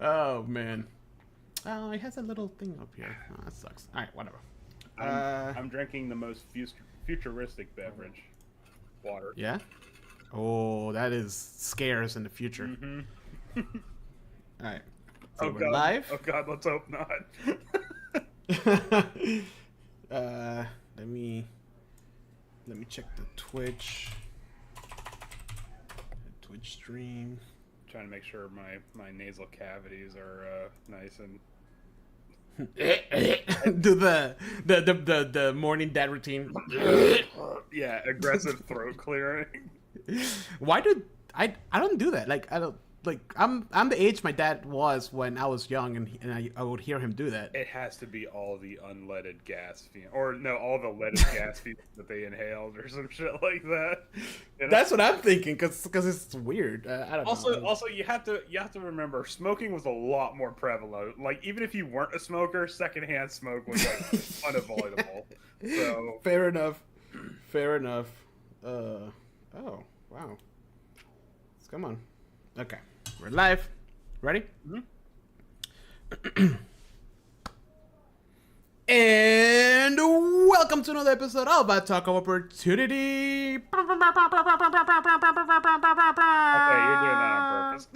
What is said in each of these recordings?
Oh man. Oh, it has a little thing up here. Oh, that sucks. All right, whatever. I'm drinking the most futuristic beverage, water. Yeah. Oh, that is scarce in the future. Mm-hmm. All right. So Oh we're god! live. Oh god! Let's hope not. Let me check the Twitch stream. Trying to make sure my nasal cavities are nice and. Do the morning dad routine. Yeah, aggressive throat clearing. Why do I don't do that? Like I don't like I'm the age my dad was when I was young, and I would hear him do that. It has to be all the unleaded gas or no, all the leaded gas that they inhaled or some shit like that. You know? That's what I'm thinking, because it's weird. I don't know. Also, you have to remember, smoking was a lot more prevalent. Like, even if you weren't a smoker, secondhand smoke was like unavoidable. So fair enough. Oh wow. Come on. Okay, we're live. Ready? Mm-hmm. And welcome to another episode of A Talk of Opportunity. Okay, you're doing that on purpose.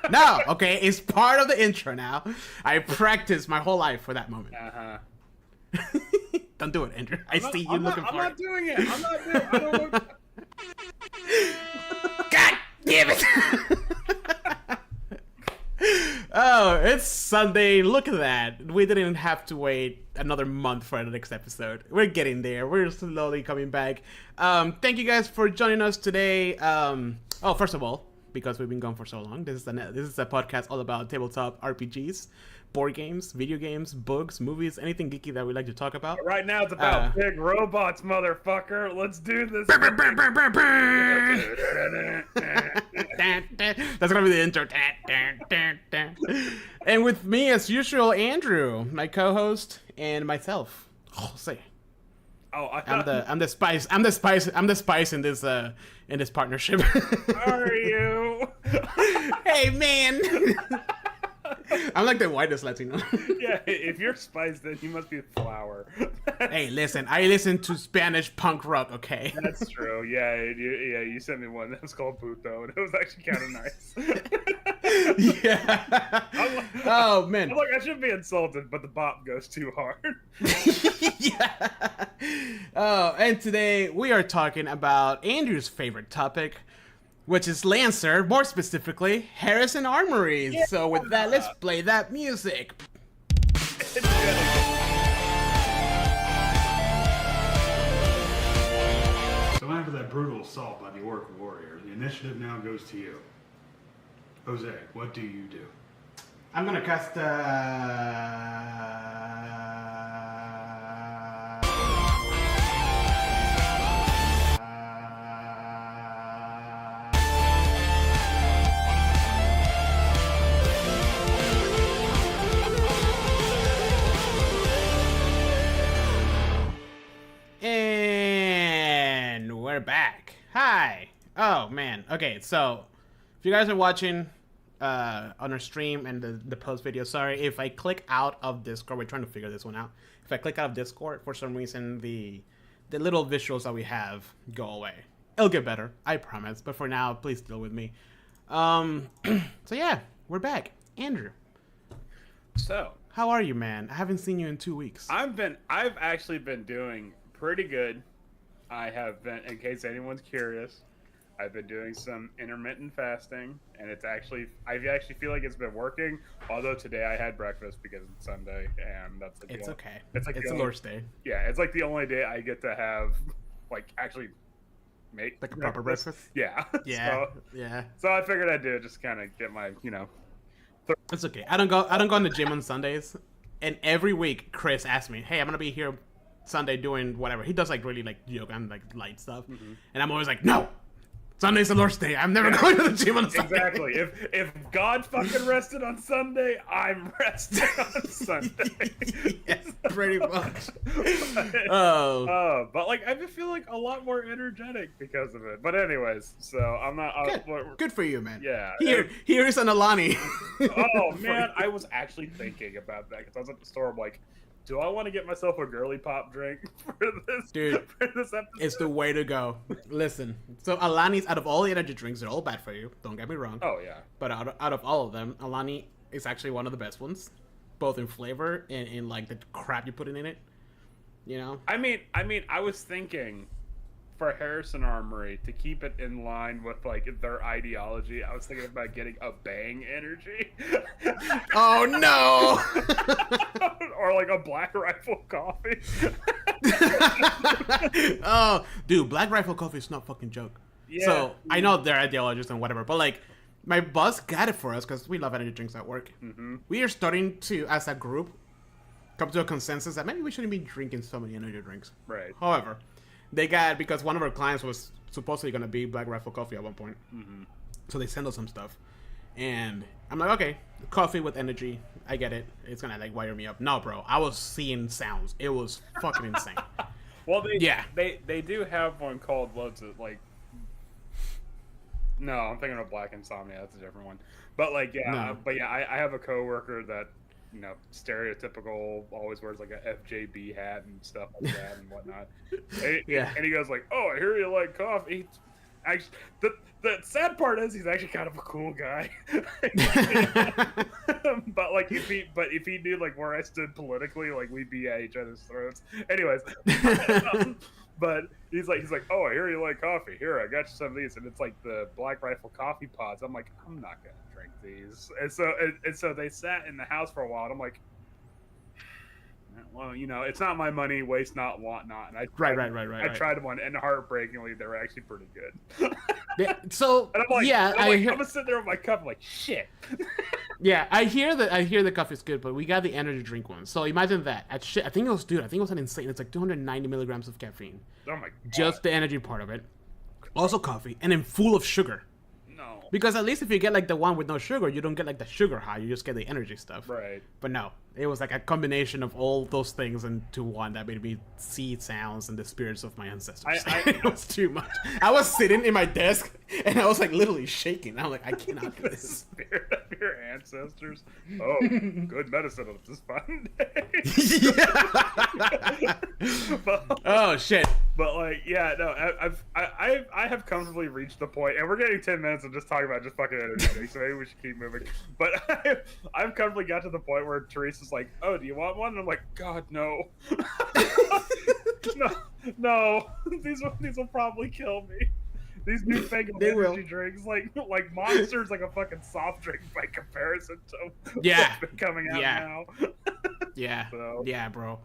No, okay, it's part of the intro now. I practiced my whole life for that moment. Don't do it, Andrew. I see you looking for it. I'm not doing it. I don't look. God damn it! Oh, it's Sunday. Look at that. We didn't have to wait another month for the next episode. We're getting there. We're slowly coming back. Thank you guys for joining us today. First of all, because we've been gone for so long, this is a podcast all about tabletop RPGs, board games, video games, books, movies, anything geeky that we like to talk about. Right now, it's about big robots, motherfucker. Let's do this. That's gonna be the intro. And with me, as usual, Andrew, my co-host, and myself, Jose. Oh, I'm the spice in this partnership. How are you? Hey man. I'm like the whitest Latino. Yeah, if you're spice, then you must be a flower. Hey, listen, I listen to Spanish punk rock, okay? That's true. Yeah, you sent me one that was called Puto, and it was actually kind of nice. Yeah. Oh, man. I'm like, I shouldn't be insulted, but the bop goes too hard. Yeah. Oh, and today we are talking about Andrew's favorite topic, which is Lancer, more specifically, Harrison Armory. Yeah. So with that, let's play that music. So after that brutal assault by the Orc warrior, the initiative now goes to you. Jose, what do you do? I'm gonna cast And we're back. Hi. Oh man. Okay, so if you guys are watching on our stream and the post video, sorry if I click out of Discord. We're trying to figure this one out. If I click out of Discord, for some reason the little visuals that we have go away. It'll get better, I promise. But for now, please deal with me. So yeah, we're back. Andrew. So, how are you, man? I haven't seen you in 2 weeks. I've actually been doing pretty good. I have been, in case anyone's curious, I've been doing some intermittent fasting, and I actually feel like it's been working. Although today I had breakfast because it's Sunday, and that's like it's okay. It's like it's the Lord's Day. Yeah, it's like the only day I get to have actually make like a proper breakfast. Yeah. Yeah. Yeah. So I figured I'd do it, just kind of get my It's okay. I don't go in the gym on Sundays, and every week Chris asks me, "Hey, I'm gonna be here Sunday doing whatever." He does really yoga and light stuff, and I'm always like, "No, Sunday's the Lord's Day. I'm never going to the gym on Sunday. Exactly. If God fucking rested on Sunday, I'm resting on Sunday. Yes, pretty much. But like I just feel like a lot more energetic because of it. But anyways, so I'm not. Good for you, man. Yeah. Here is an Alani. Oh man, I was actually thinking about that because I was at the store. I'm like, do I want to get myself a girly pop drink for this? Dude, for this episode? It's the way to go. Listen, so Alani's, out of all the energy drinks, they're all bad for you. Don't get me wrong. Oh yeah. But out of all of them, Alani is actually one of the best ones, both in flavor and in like the crap you put in it. You know. I mean, I was thinking for Harrison Armory to keep it in line with like their ideology. I was thinking about getting a Bang energy. Oh no! Or like a Black Rifle coffee. Oh, dude, Black Rifle coffee is not fucking joke. Yeah. So I know they're ideologists and whatever, but like my boss got it for us because we love energy drinks at work. Mm-hmm. We are starting to, as a group, come to a consensus that maybe we shouldn't be drinking so many energy drinks. Right. However, they got, because one of our clients was supposedly going to be Black Rifle Coffee at one point. Mm-hmm. So they sent us some stuff. And I'm like, okay, coffee with energy. I get it. It's going to like wire me up. No, bro. I was seeing sounds. It was fucking insane. Well, Yeah. they do have one called, what's it, like... No, I'm thinking of Black Insomnia. That's a different one. But like, yeah, No. I have a coworker that, you know, stereotypical, always wears like a FJB hat and stuff like that and whatnot. And he goes like, "Oh, I hear you like coffee." Actually, the sad part is he's actually kind of a cool guy. But like if he knew like where I stood politically, like we'd be at each other's throats. Anyways, but he's like, "Oh, I hear you like coffee. Here, I got you some of these," and it's like the Black Rifle coffee pods. I'm like, I'm not gonna drink these, and so they sat in the house for a while, and I'm like, well, you know, it's not my money, waste not, want not. And I tried, I tried one, and heartbreakingly, they were actually pretty good. So and I'm like, yeah, I'm gonna sit there with my cup, I'm like, shit. Yeah, I hear the coffee is good, but we got the energy drink one. So imagine that. I think it was an insane. It's like 290 milligrams of caffeine. Oh my god. Just the energy part of it. Also coffee, and then full of sugar. No. Because at least if you get like the one with no sugar, you don't get like the sugar high. You just get the energy stuff. Right. But no, it was like a combination of all those things into one that made me see sounds and the spirits of my ancestors. It was too much. I was sitting in my desk and I was like literally shaking. I'm like, I cannot do The this. spirit of your ancestors. Oh, good medicine on this fine day. Oh shit. But like, yeah, no, I have comfortably reached the point, and we're getting 10 minutes of just talking about just fucking energy, so maybe we should keep moving. But I've comfortably got to the point where Teresa's like, "Oh, do you want one?" And I'm like, "God, no, no, these will probably kill me." These newfangled energy drinks, like Monster's like a fucking soft drink by comparison to what's been coming out now. Yeah, So. yeah, bro.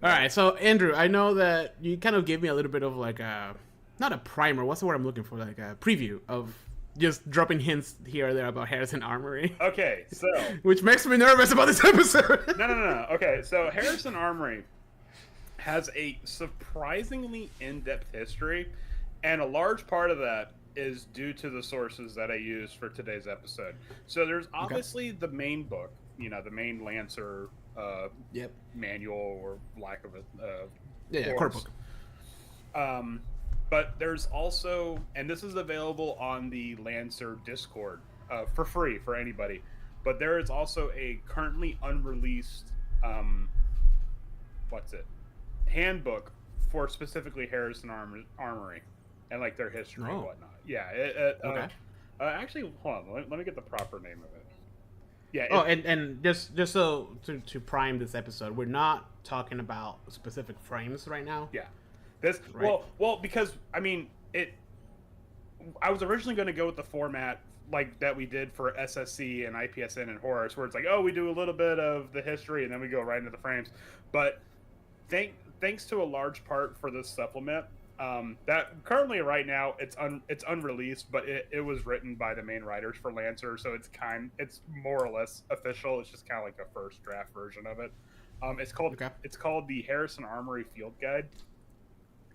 All right, so Andrew, I know that you kind of gave me a little bit of like a, not a primer. What's the word I'm looking for? Like a preview of just dropping hints here or there about Harrison Armory. Okay, so which makes me nervous about this episode. No. Okay, so Harrison Armory has a surprisingly in-depth history, and a large part of that is due to the sources that I used for today's episode. So there's obviously the main book, you know, the main Lancer manual, or lack of a core book. But there's also, and this is available on the Lancer Discord for free for anybody, but there is also a currently unreleased handbook for specifically Harrison Armory and like their history and whatnot. Yeah. Actually, hold on, let me get the proper name of it. Yeah. And just so to prime this episode, we're not talking about specific frames right now. Yeah. This well because I mean I was originally going to go with the format like that we did for SSC and IPSN and Horus, where it's like, oh, we do a little bit of the history and then we go right into the frames. But thanks to a large part for this supplement, that currently right now it's unreleased, but it was written by the main writers for Lancer, so it's more or less official. It's just kind of like a first draft version of it. It's called the Harrison Armory Field Guide.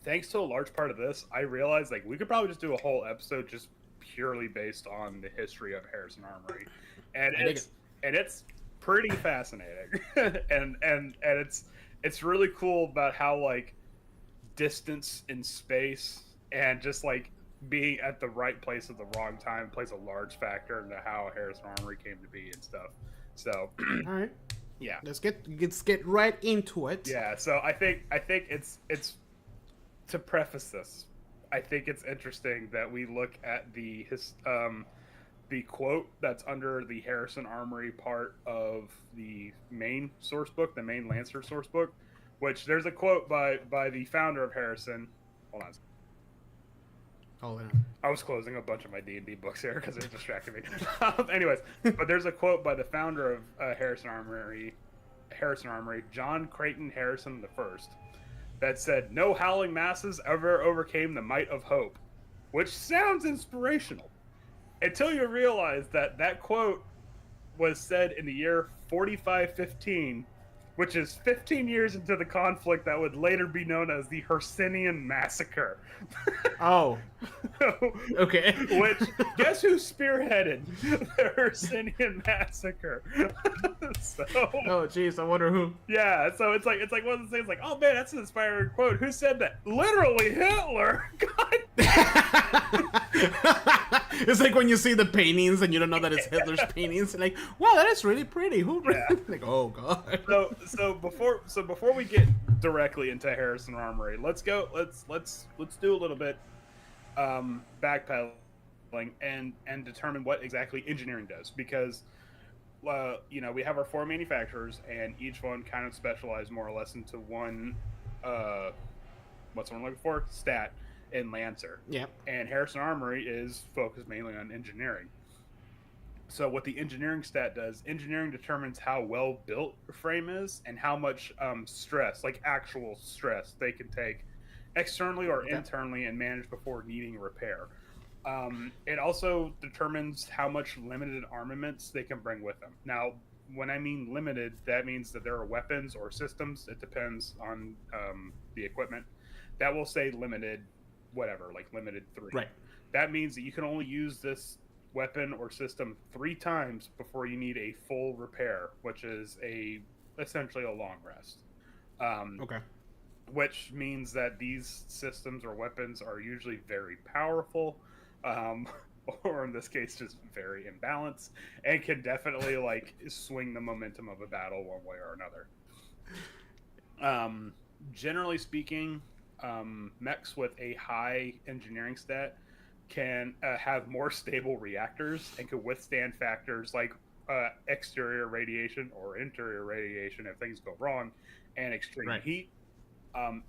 thanks to a large part of this, I realized like we could probably just do a whole episode just purely based on the history of Harrison Armory, and it's pretty fascinating, and it's really cool about how like distance in space and just like being at the right place at the wrong time plays a large factor into how Harrison Armory came to be and stuff. So, All right, yeah, let's get right into it. yeah. So I think it's to preface this, I think it's interesting that we look at the quote that's under the Harrison Armory part of the main source book, the main Lancer source book, which there's a quote by the founder of Harrison. Hold on. Oh, yeah. I was closing a bunch of my D&D books here because it distracted me. Anyways, but there's a quote by the founder of Harrison Armory, John Creighton Harrison the First, that said, "No howling masses ever overcame the might of hope," which sounds inspirational until you realize that that quote was said in the year 4515, which is 15 years into the conflict that would later be known as the Hercynian Massacre. Oh, okay. Which, guess who spearheaded the Hercynian Massacre? So, Oh, jeez, I wonder who. yeah, so it's like one of those things like, oh man, that's an inspiring quote. Who said that? Literally Hitler. God. It's like when you see the paintings and you don't know that it's Hitler's paintings. And like, wow, that is really pretty. Who? Yeah. Like, oh god. So before we get directly into Harrison Armory, let's do a little bit backpedaling and determine what exactly engineering does, because we have our 4 manufacturers and each one kind of specializes more or less into one what's one looking for? Stat in Lancer. Yep. And Harrison Armory is focused mainly on engineering. So what the engineering stat does, engineering determines how well built a frame is and how much stress, like actual stress, they can take externally or internally and manage before needing repair. It also determines how much limited armaments they can bring with them. Now, when I mean limited, that means that there are weapons or systems, it depends on the equipment, that will say limited whatever, like limited 3. Right. That means that you can only use this weapon or system 3 times before you need a full repair, which is essentially a long rest. Okay. Which means that these systems or weapons are usually very powerful, or in this case, just very imbalanced, and can definitely like swing the momentum of a battle one way or another. Generally speaking, mechs with a high engineering stat can have more stable reactors and can withstand factors like exterior radiation or interior radiation if things go wrong, and extreme heat.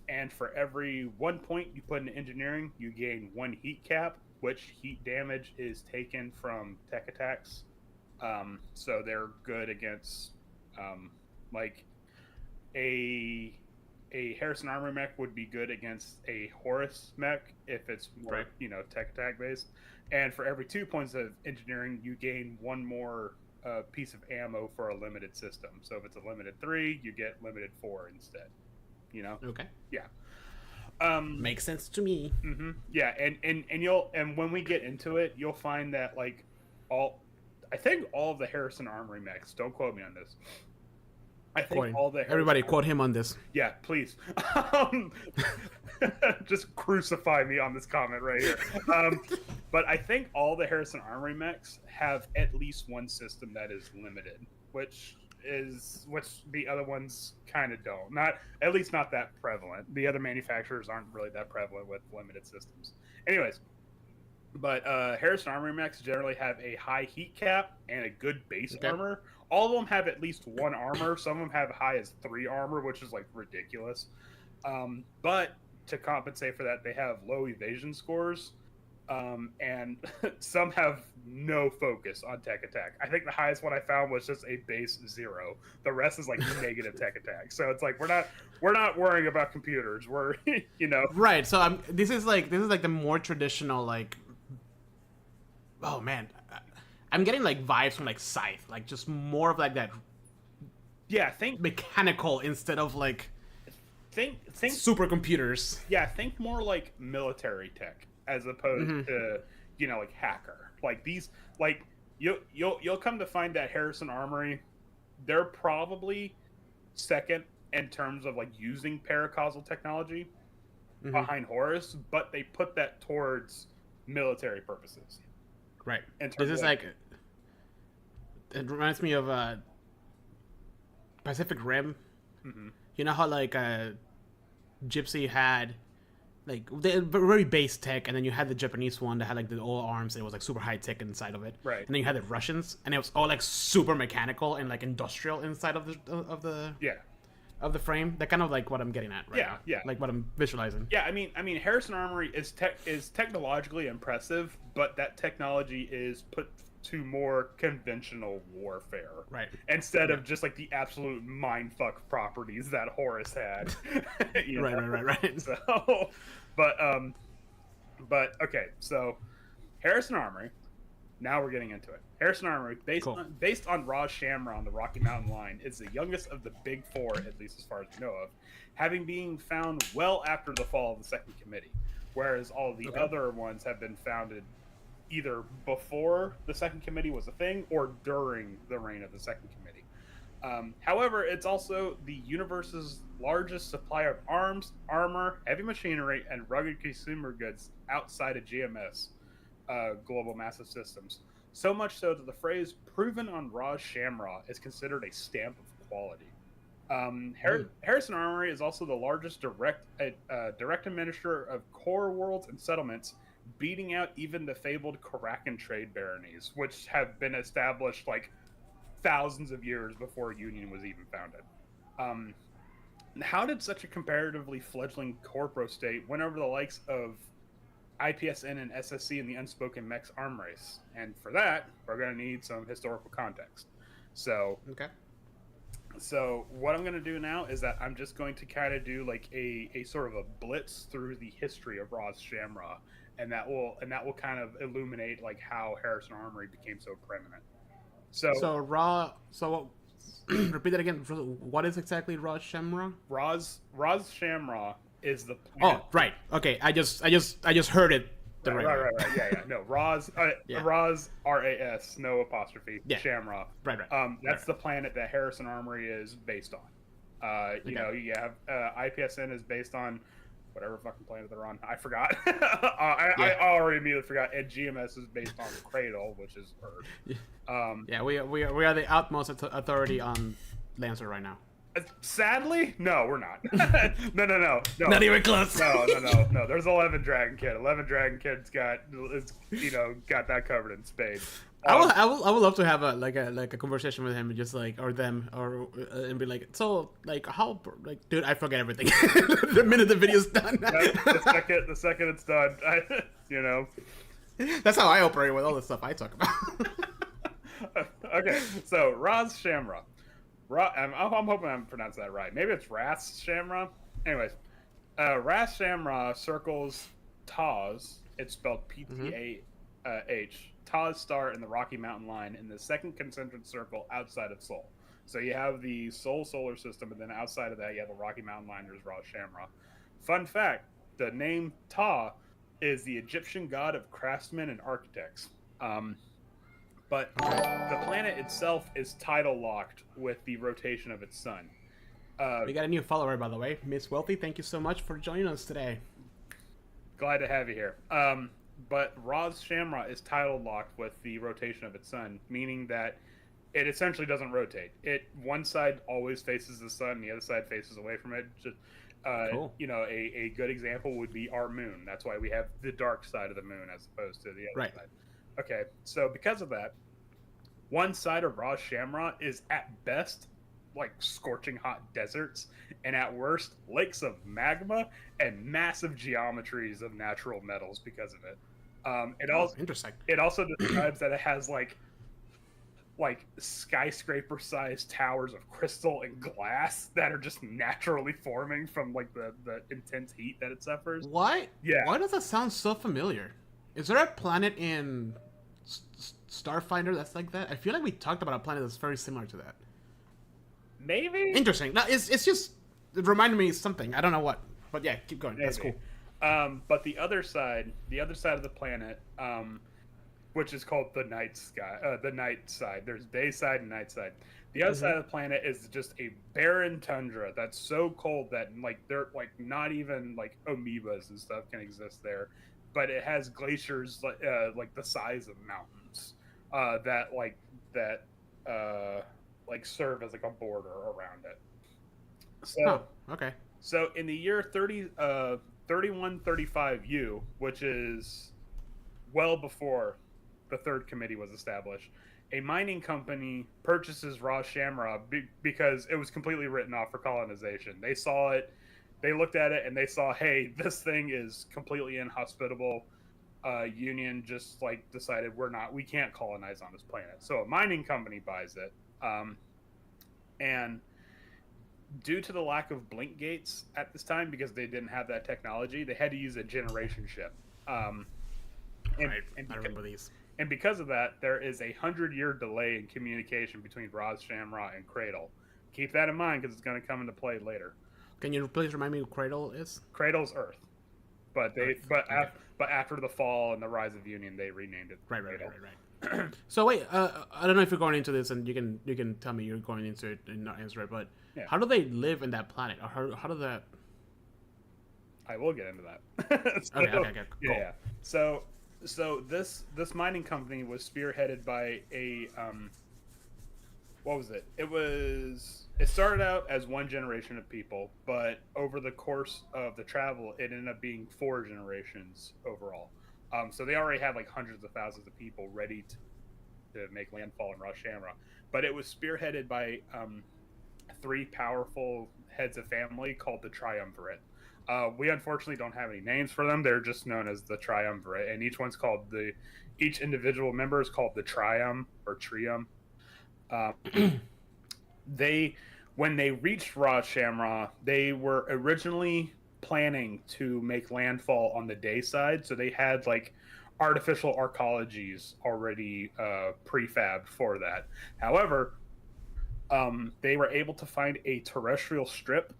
And for every 1 point you put in engineering, you gain 1 heat cap, which heat damage is taken from tech attacks. So they're good against like a Harrison Armory mech would be good against a Horus mech if it's more, tech attack based. And for every 2 points of engineering, you gain 1 more piece of ammo for a limited system. So if it's a limited 3, you get limited 4 instead. Okay. Yeah. Makes sense to me. Mm-hmm. Yeah, and when we get into it, you'll find that like I think all of the Harrison Armory mechs. Don't quote me on this. I think all the everybody quote him on this. Yeah, please. Just crucify me on this comment right here. But I think all the Harrison Armory mechs have at least 1 system that is limited, which the other ones kind of don't. At least not that prevalent. The other manufacturers aren't really that prevalent with limited systems. Anyways, but Harrison Armory mechs generally have a high heat cap and a good base armor. All of them have at least 1 armor. Some of them have high as 3 armor, which is like ridiculous. But to compensate for that, they have low evasion scores. And some have no focus on tech attack. I think the highest one I found was just a base 0. The rest is like negative tech attack. So it's like we're not worrying about computers. We're right. So this is like the more traditional like. Oh man, I'm getting like vibes from like Scythe, like just more of like that. Yeah, think mechanical instead of like. think supercomputers. Yeah, think more like military tech as opposed to like hacker. Like these, like you'll come to find that Harrison Armory, they're probably second in terms of like using paracausal technology behind Horus, but they put that towards military purposes. Right. This is like it reminds me of Pacific Rim. You know how like Gypsy had like the very base tech, and then you had the Japanese one that had like the old arms, and it was like super high tech inside of it. Right. And then you had the Russians, and it was all like super mechanical and like industrial inside of the frame. That kind of like what I'm getting at right now. Yeah. Like what I'm visualizing. Yeah, I mean Harrison Armory is technologically impressive, but that technology is put to more conventional warfare. Right. Instead of just like the absolute mindfuck properties that Horus had. Right. So but okay, so Harrison Armory, now we're getting into it. Harrison Armory, based on Ras Shamra on the Rocky Mountain line, is the youngest of the big four, at least as far as we know of, having been found well after the fall of the Second Committee, whereas all the other ones have been founded either before the Second Committee was a thing or during the reign of the Second Committee. However, it's also the universe's largest supplier of arms, armor, heavy machinery, and rugged consumer goods outside of GMS, Global Massive Systems. So much so that the phrase "proven on Ras Shamra" is considered a stamp of quality. Harrison Armory is also the largest direct administrator of core worlds and settlements, beating out even the fabled Karakan trade baronies, which have been established like thousands of years before Union was even founded. How did such a comparatively fledgling corpo state win over the likes of IPSN and SSC in the unspoken Mechs arm race? And for that, we're going to need some historical context. So what I'm going to do now is that I'm just going to kind of do like a sort of a blitz through the history of Ras Shamra, and that will kind of illuminate like how Harrison Armory became so preeminent. So repeat that again. What is exactly Ras Shamra? Ras Shamra is the planet. Oh, right. Okay, I just heard it. Right. Yeah. No, Ras, Ras, RAS, no apostrophe. Yeah. Shamra. Right. That's the planet that Harrison Armory is based on. You know, you have IPSN is based on whatever fucking planet they're on. I forgot. I already immediately forgot. And GMS is based on the Cradle, which is Earth. We are the utmost authority on Lancer right now. Sadly, no, we're not. No. Not even close. No. There's 11 Dragon Kid. 11 Dragon Kid's got that covered in spades. I would love to have a conversation with him, just like and be like, so like how like dude, I forget everything the minute the video's done. the second it's done, That's how I operate with all the stuff I talk about. Okay, so Ras Shamra. I'm hoping I'm pronouncing that right. Maybe it's Ras Shamra. Anyways, Ras Shamra circles Taz. It's spelled Ptah. Taz star in the Rocky Mountain line in the second concentric circle outside of Sol. So you have the Sol solar system, and then outside of that you have the Rocky Mountain line. There's Ras Shamra. Fun fact: the name Ta is the Egyptian god of craftsmen and architects. But the planet itself is tidal locked with the rotation of its sun. We got a new follower, by the way. Miss Wealthy, thank you so much for joining us today. Glad to have you here. But Ras Shamra is tidal locked with the rotation of its sun, meaning that it essentially doesn't rotate. One side always faces the sun, the other side faces away from it. Just, cool. A good example would be our moon. That's why we have the dark side of the moon as opposed to the other side. Okay, so because of that, one side of Ras Shamra is at best like scorching hot deserts, and at worst lakes of magma and massive geometries of natural metals because of it. Interesting. It also describes that it has like skyscraper-sized towers of crystal and glass that are just naturally forming from like the intense heat that it suffers. What? Yeah. Why does that sound so familiar? Is there a planet in Starfinder that's like that? I feel like we talked about a planet that's very similar to that. Maybe. Interesting. No, it's just It reminded me of something. I don't know what, but yeah, keep going. That's Maybe. cool. But the other side of the planet, which is called the night sky, the night side. There's day side and night side. The other side of the planet is just a barren tundra that's so cold that like they're like not even like amoebas and stuff can exist there, but it has glaciers like the size of mountains that like serve as like a border around it. Oh, So okay. so in the year 3135 U, which is well before the third committee was established, a mining company purchases Ras Shamra because it was completely written off for colonization. They saw it, they looked at it, and they saw, hey, this thing is completely inhospitable. Union just like decided we can't colonize on this planet. So a mining company buys it, and due to the lack of blink gates at this time, because they didn't have that technology, they had to use a generation ship. Right. I remember these. And because of that, there is a 100-year delay in communication between Ras Shamra and Cradle. Keep that in mind because it's going to come into play later. Can you please remind me who Cradle is? Cradle's Earth, but Okay. but after the fall and the rise of Union, they renamed it Right. Cradle. So wait, I don't know if you're going into this, and you can tell me you're going into it and not answer it. But Yeah. how do they live in that planet? Or how do that? I will get into that. Okay, cool. Yeah. So this mining company was spearheaded by a what was it? It started out as one generation of people, but over the course of the travel, it ended up being 4 generations overall. So they already had like hundreds of thousands of people ready to make landfall in Ras Shamra, but it was spearheaded by 3 powerful heads of family called the Triumvirate. We unfortunately don't have any names for them. They're just known as the Triumvirate, and each individual member is called the Trium or Trium. When they reached Ras Shamra, they were originally planning to make landfall on the day side, so they had like artificial arcologies already prefabbed for that. However, they were able to find a terrestrial strip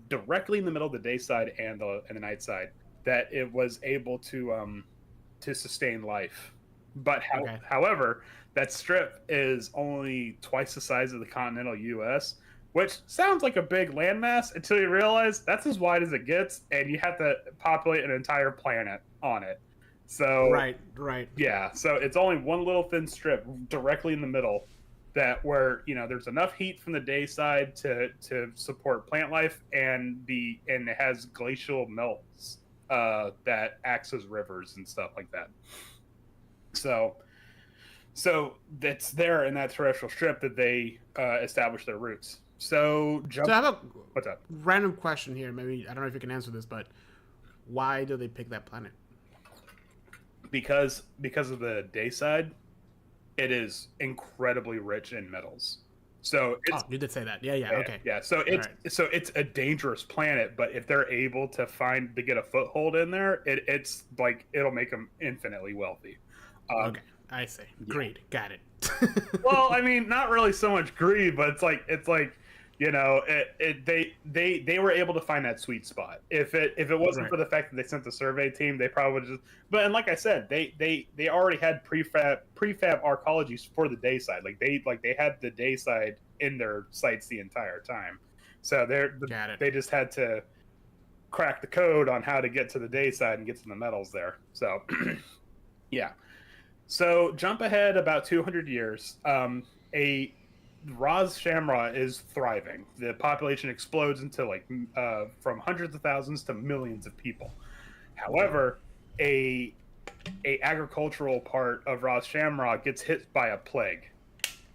directly in the middle of the day side and the night side that it was able to sustain life. But however, that strip is only twice the size of the continental U.S., which sounds like a big landmass until you realize that's as wide as it gets, and you have to populate an entire planet on it. So Right. yeah, so it's only one little thin strip directly in the middle where there's enough heat from the day side to support plant life, and it has glacial melts that acts as rivers and stuff like that. So that's there in that terrestrial strip that they established their roots. So I have a what's up? random question here. Maybe I don't know if you can answer this, but why do they pick that planet? Because of the day side, it is incredibly rich in metals. So you did say that. Yeah. Okay. Yeah. So it's a dangerous planet, but if they're able to get a foothold in there, it's like it'll make them infinitely wealthy. Okay, I see. Greed. Got it. Well, I mean, not really so much greed, but it's like they were able to find that sweet spot. If it wasn't for the fact that they sent the survey team, they probably would just. But and like I said, they already had prefab arcologies for the day side. They had the day side in their sights the entire time. So they just had to crack the code on how to get to the day side and get to the metals there. So yeah. So jump ahead about 200 years. Ras Shamra is thriving. The population explodes into from hundreds of thousands to millions of people. However, a agricultural part of Ras Shamra gets hit by a plague,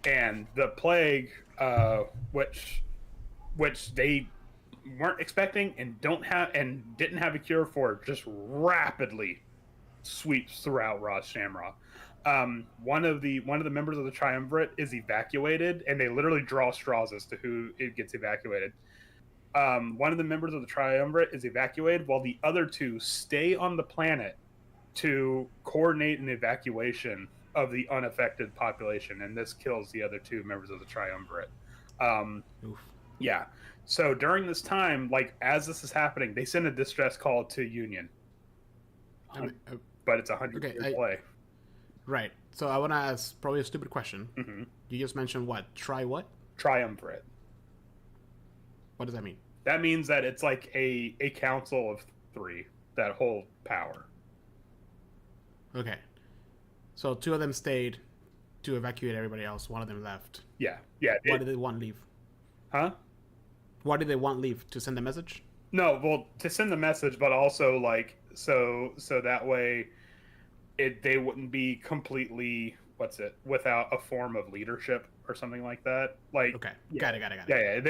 and the plague, which they weren't expecting and didn't have a cure for, just rapidly sweeps throughout Ras Shamra. One of the members of the Triumvirate is evacuated, and they literally draw straws as to who it gets evacuated. One of the members of the Triumvirate is evacuated, while the other 2 stay on the planet to coordinate an evacuation of the unaffected population, and this kills the other 2 members of the Triumvirate. Yeah. So during this time, like as this is happening, they send a distress call to Union, I mean, but it's a 100-year delay. right. So I want to ask probably a stupid question. Mm-hmm. You just mentioned what? Try what? Triumvirate. What does that mean? That means that it's like a council of 3 that hold power. Okay. So 2 of them stayed to evacuate everybody else. 1 of them left. Yeah. Yeah. Why did they want leave? Huh? Why did they want leave? To send a message? No, well, to send the message, but also like so that way they wouldn't be completely without a form of leadership or something like that. Like Okay. yeah. Got it. Yeah,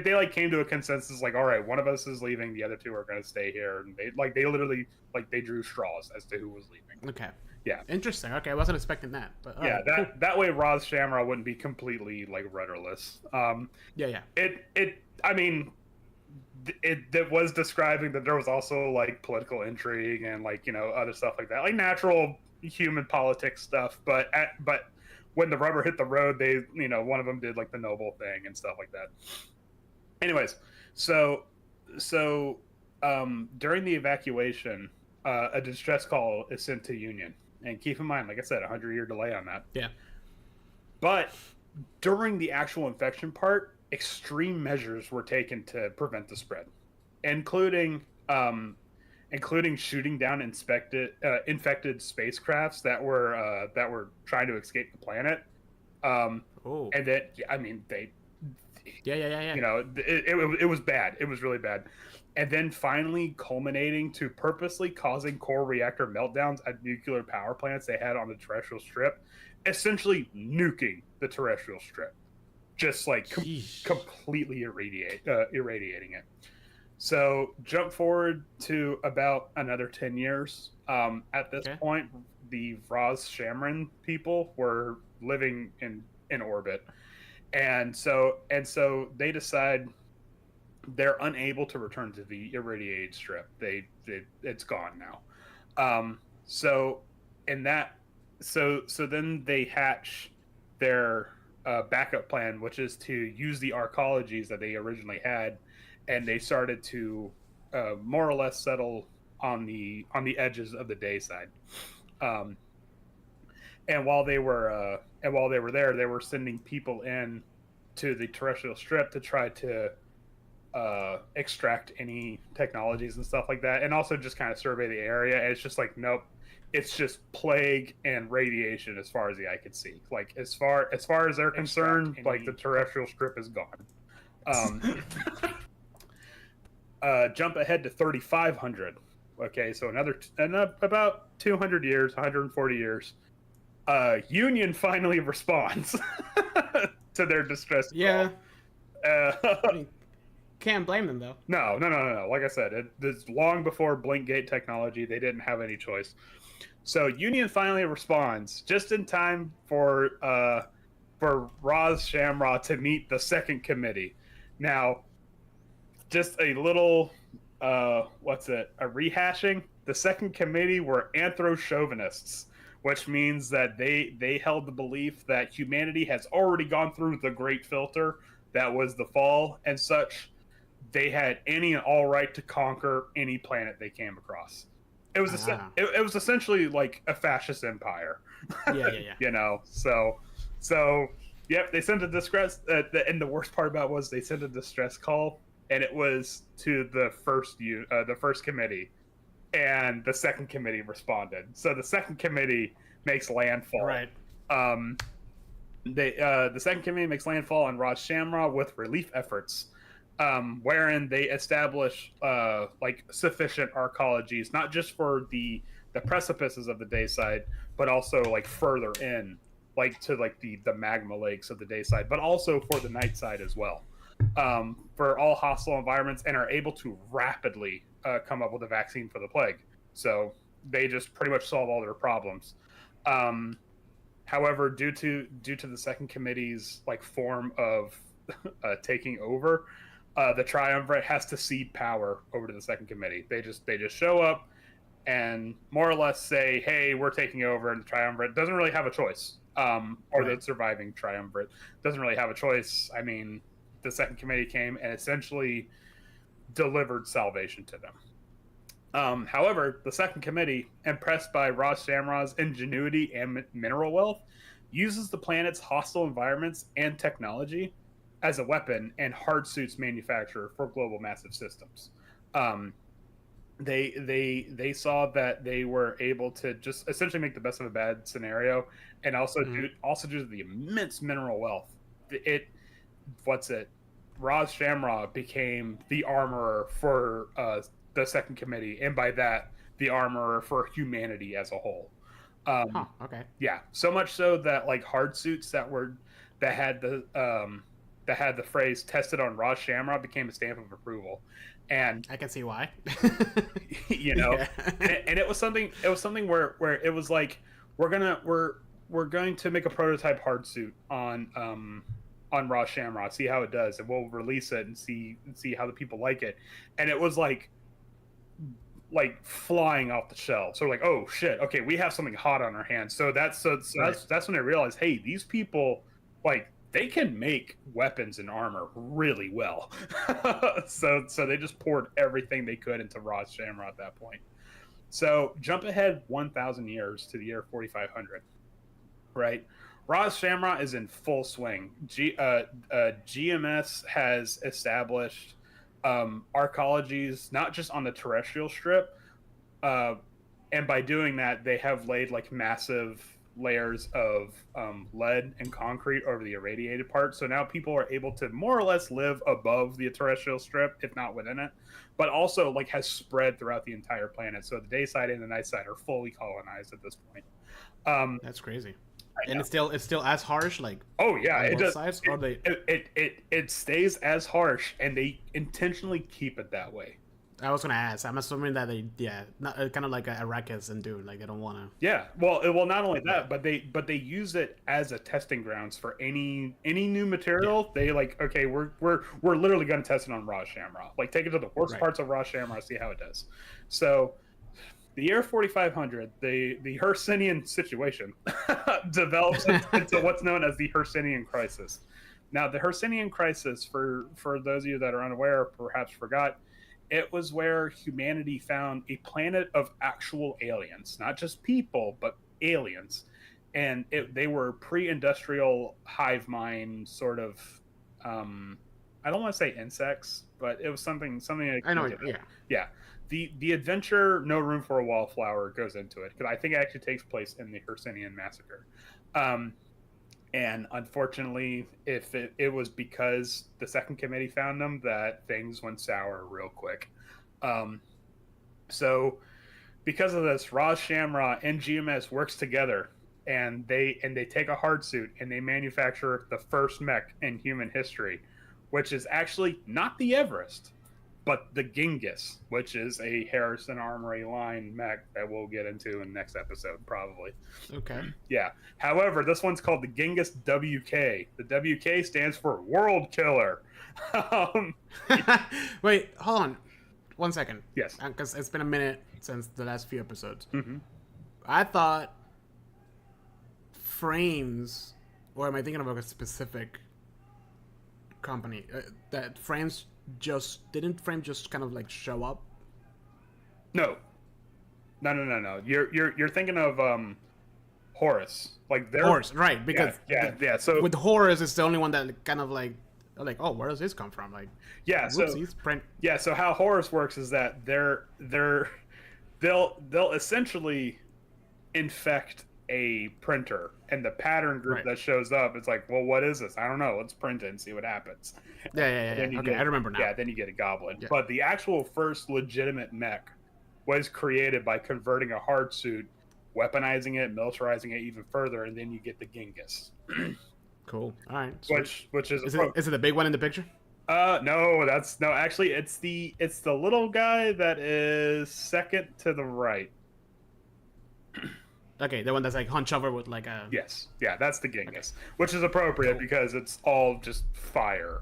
they like came to a consensus like, all right, one of us is leaving, the other 2 are going to stay here, and they literally like they drew straws as to who was leaving. Okay. Yeah. Interesting. Okay, I wasn't expecting that. But Yeah, right, cool. that way Ras Shamra wouldn't be completely like rudderless. Yeah. I mean, it was describing that there was also like political intrigue and like, you know, other stuff like that, like natural human politics stuff. But when the rubber hit the road, they, you know, one of them did like the noble thing and stuff like that. Anyways, so during the evacuation, a distress call is sent to Union, and keep in mind, like I said, 100-year delay on that. Yeah. But during the actual infection part, extreme measures were taken to prevent the spread, including shooting down infected spacecrafts that were trying to escape the planet. Oh. And that, I mean, they. Yeah. You know, it was bad. It was really bad. And then finally culminating to purposely causing core reactor meltdowns at nuclear power plants they had on the terrestrial strip, essentially nuking the terrestrial strip, just like completely irradiating it. So jump forward to about another 10 years. At this point, the Ras Shamra people were living in orbit. And so they decide they're unable to return to the irradiated strip. It's gone now. So then they hatch their backup plan, which is to use the arcologies that they originally had, and they started to more or less settle on the edges of the day side. And while they were there, they were sending people in to the terrestrial strip to try to extract any technologies and stuff like that, and also just kind of survey the area. And it's just like, nope, it's just plague and radiation as far as the eye could see. Like as far as they're concerned, like the terrestrial strip is gone. Jump ahead to 3,500. Okay, so about 200 years, 140 years. Union finally responds to their distress call. Yeah. I mean, can't blame them though. No. Like I said, it's long before Blinkgate technology. They didn't have any choice. So Union finally responds just in time for Ras Shamra to meet the second committee. Now, just a little a rehashing. The second committee were anthro-chauvinists, which means that they held the belief that humanity has already gone through the great filter that was the fall, and such. They had any and all right to conquer any planet they came across. It was it was essentially like a fascist empire. Yeah. You know, so yep, they sent a distress. And the worst part about it was they sent a distress call, and it was to the first committee, and the second committee responded. So the second committee makes landfall. Right. The second committee makes landfall on Ras Shamra with relief efforts, wherein they establish like sufficient arcologies, not just for the precipices of the dayside, but also like further in, like to like the magma lakes of the dayside, but also for the night side as well, for all hostile environments, and are able to rapidly come up with a vaccine for the plague. So they just pretty much solve all their problems. However, due to the second committee's like form of taking over, the triumvirate has to cede power over to the second committee. They just show up and more or less say, "Hey, we're taking over," and the triumvirate doesn't really have a choice. Or the surviving triumvirate doesn't really have a choice. I mean, the Second Committee came and essentially delivered salvation to them. However, the Second Committee, impressed by Ras Shamra's ingenuity and mineral wealth, uses the planet's hostile environments and technology as a weapon and hard suits manufacturer for global massive systems. They saw that they were able to just essentially make the best of a bad scenario, and also due to the immense mineral wealth, Ras Shamra became the armorer for the Second Committee, and by that, the armorer for humanity as a whole. Okay. Yeah, so much so that like hard suits that had the phrase "tested on Ras Shamra" became a stamp of approval, and I can see why. Yeah. and it was something where it was like we're going to make a prototype hard suit on Ras Shamra, see how it does, and we'll release it and see how the people like it. And it was like flying off the shelf. So like, oh shit, okay, we have something hot on our hands. So that's when I realized, hey, these people, like, they can make weapons and armor really well. so they just poured everything they could into Ras Shamra at that point. So jump ahead 1,000 years to the year 4500, right? Ras Shamra is in full swing. GMS has established arcologies not just on the terrestrial strip, and by doing that, they have laid like massive layers of lead and concrete over the irradiated part. So now people are able to more or less live above the terrestrial strip, if not within it, but also like has spread throughout the entire planet. So the day side and the night side are fully colonized at this point. That's crazy. And it's still as harsh, like, oh yeah, on it both does. sides, It stays as harsh, and they intentionally keep it that way. I was gonna ask. I'm assuming that kind of like Arrakis and do, like they don't want to. Yeah, well, not only that, but they use it as a testing grounds for any new material. Yeah. They like, okay, we're literally gonna test it on Ras Shamra. Like, take it to the worst parts of Ras Shamra, see how it does. So, the year 4500, the Hercynian situation develops into what's known as the Hercynian crisis. Now, the Hercynian crisis, for those of you that are unaware, perhaps forgot, it was where humanity found a planet of actual aliens, not just people, but aliens. And they were pre-industrial hive mind sort of, I don't want to say insects, but it was something. I know. Yeah. The adventure No Room for a Wallflower goes into it, because I think it actually takes place in the Hercynian massacre. And unfortunately, if it was because the Second Committee found them, that things went sour real quick. So because of this, Ras Shamra and GMS works together, and they take a hard suit and they manufacture the first mech in human history, which is actually not the Everest, but the Genghis, which is a Harrison Armory line mech that we'll get into in the next episode, probably. Okay. Yeah. However, this one's called the Genghis WK. The WK stands for World Killer. Wait, hold on. 1 second. Yes. Because it's been a minute since the last few episodes. Mm-hmm. I thought Frames, or am I thinking of a specific company? That Frames didn't Frame just kind of like show up? No. You're thinking of Horus. Like Horus, right? Because yeah. So with Horus, it's the only one that kind of like, oh, where does this come from? Like, yeah. So how Horus works is that they'll essentially infect a printer, and the pattern group that shows up, it's like, well, what is this? I don't know. Let's print it and see what happens. Yeah. Okay, I remember now. Yeah, then you get a goblin. Yeah. But the actual first legitimate mech was created by converting a hard suit, weaponizing it, militarizing it even further, and then you get the Genghis. Cool. All right. Which is it the big one in the picture? No, actually it's the little guy that is second to the right. Okay, the one that's like hunched over with like a... Yes. Yeah, that's the Genghis, which is appropriate because it's all just fire.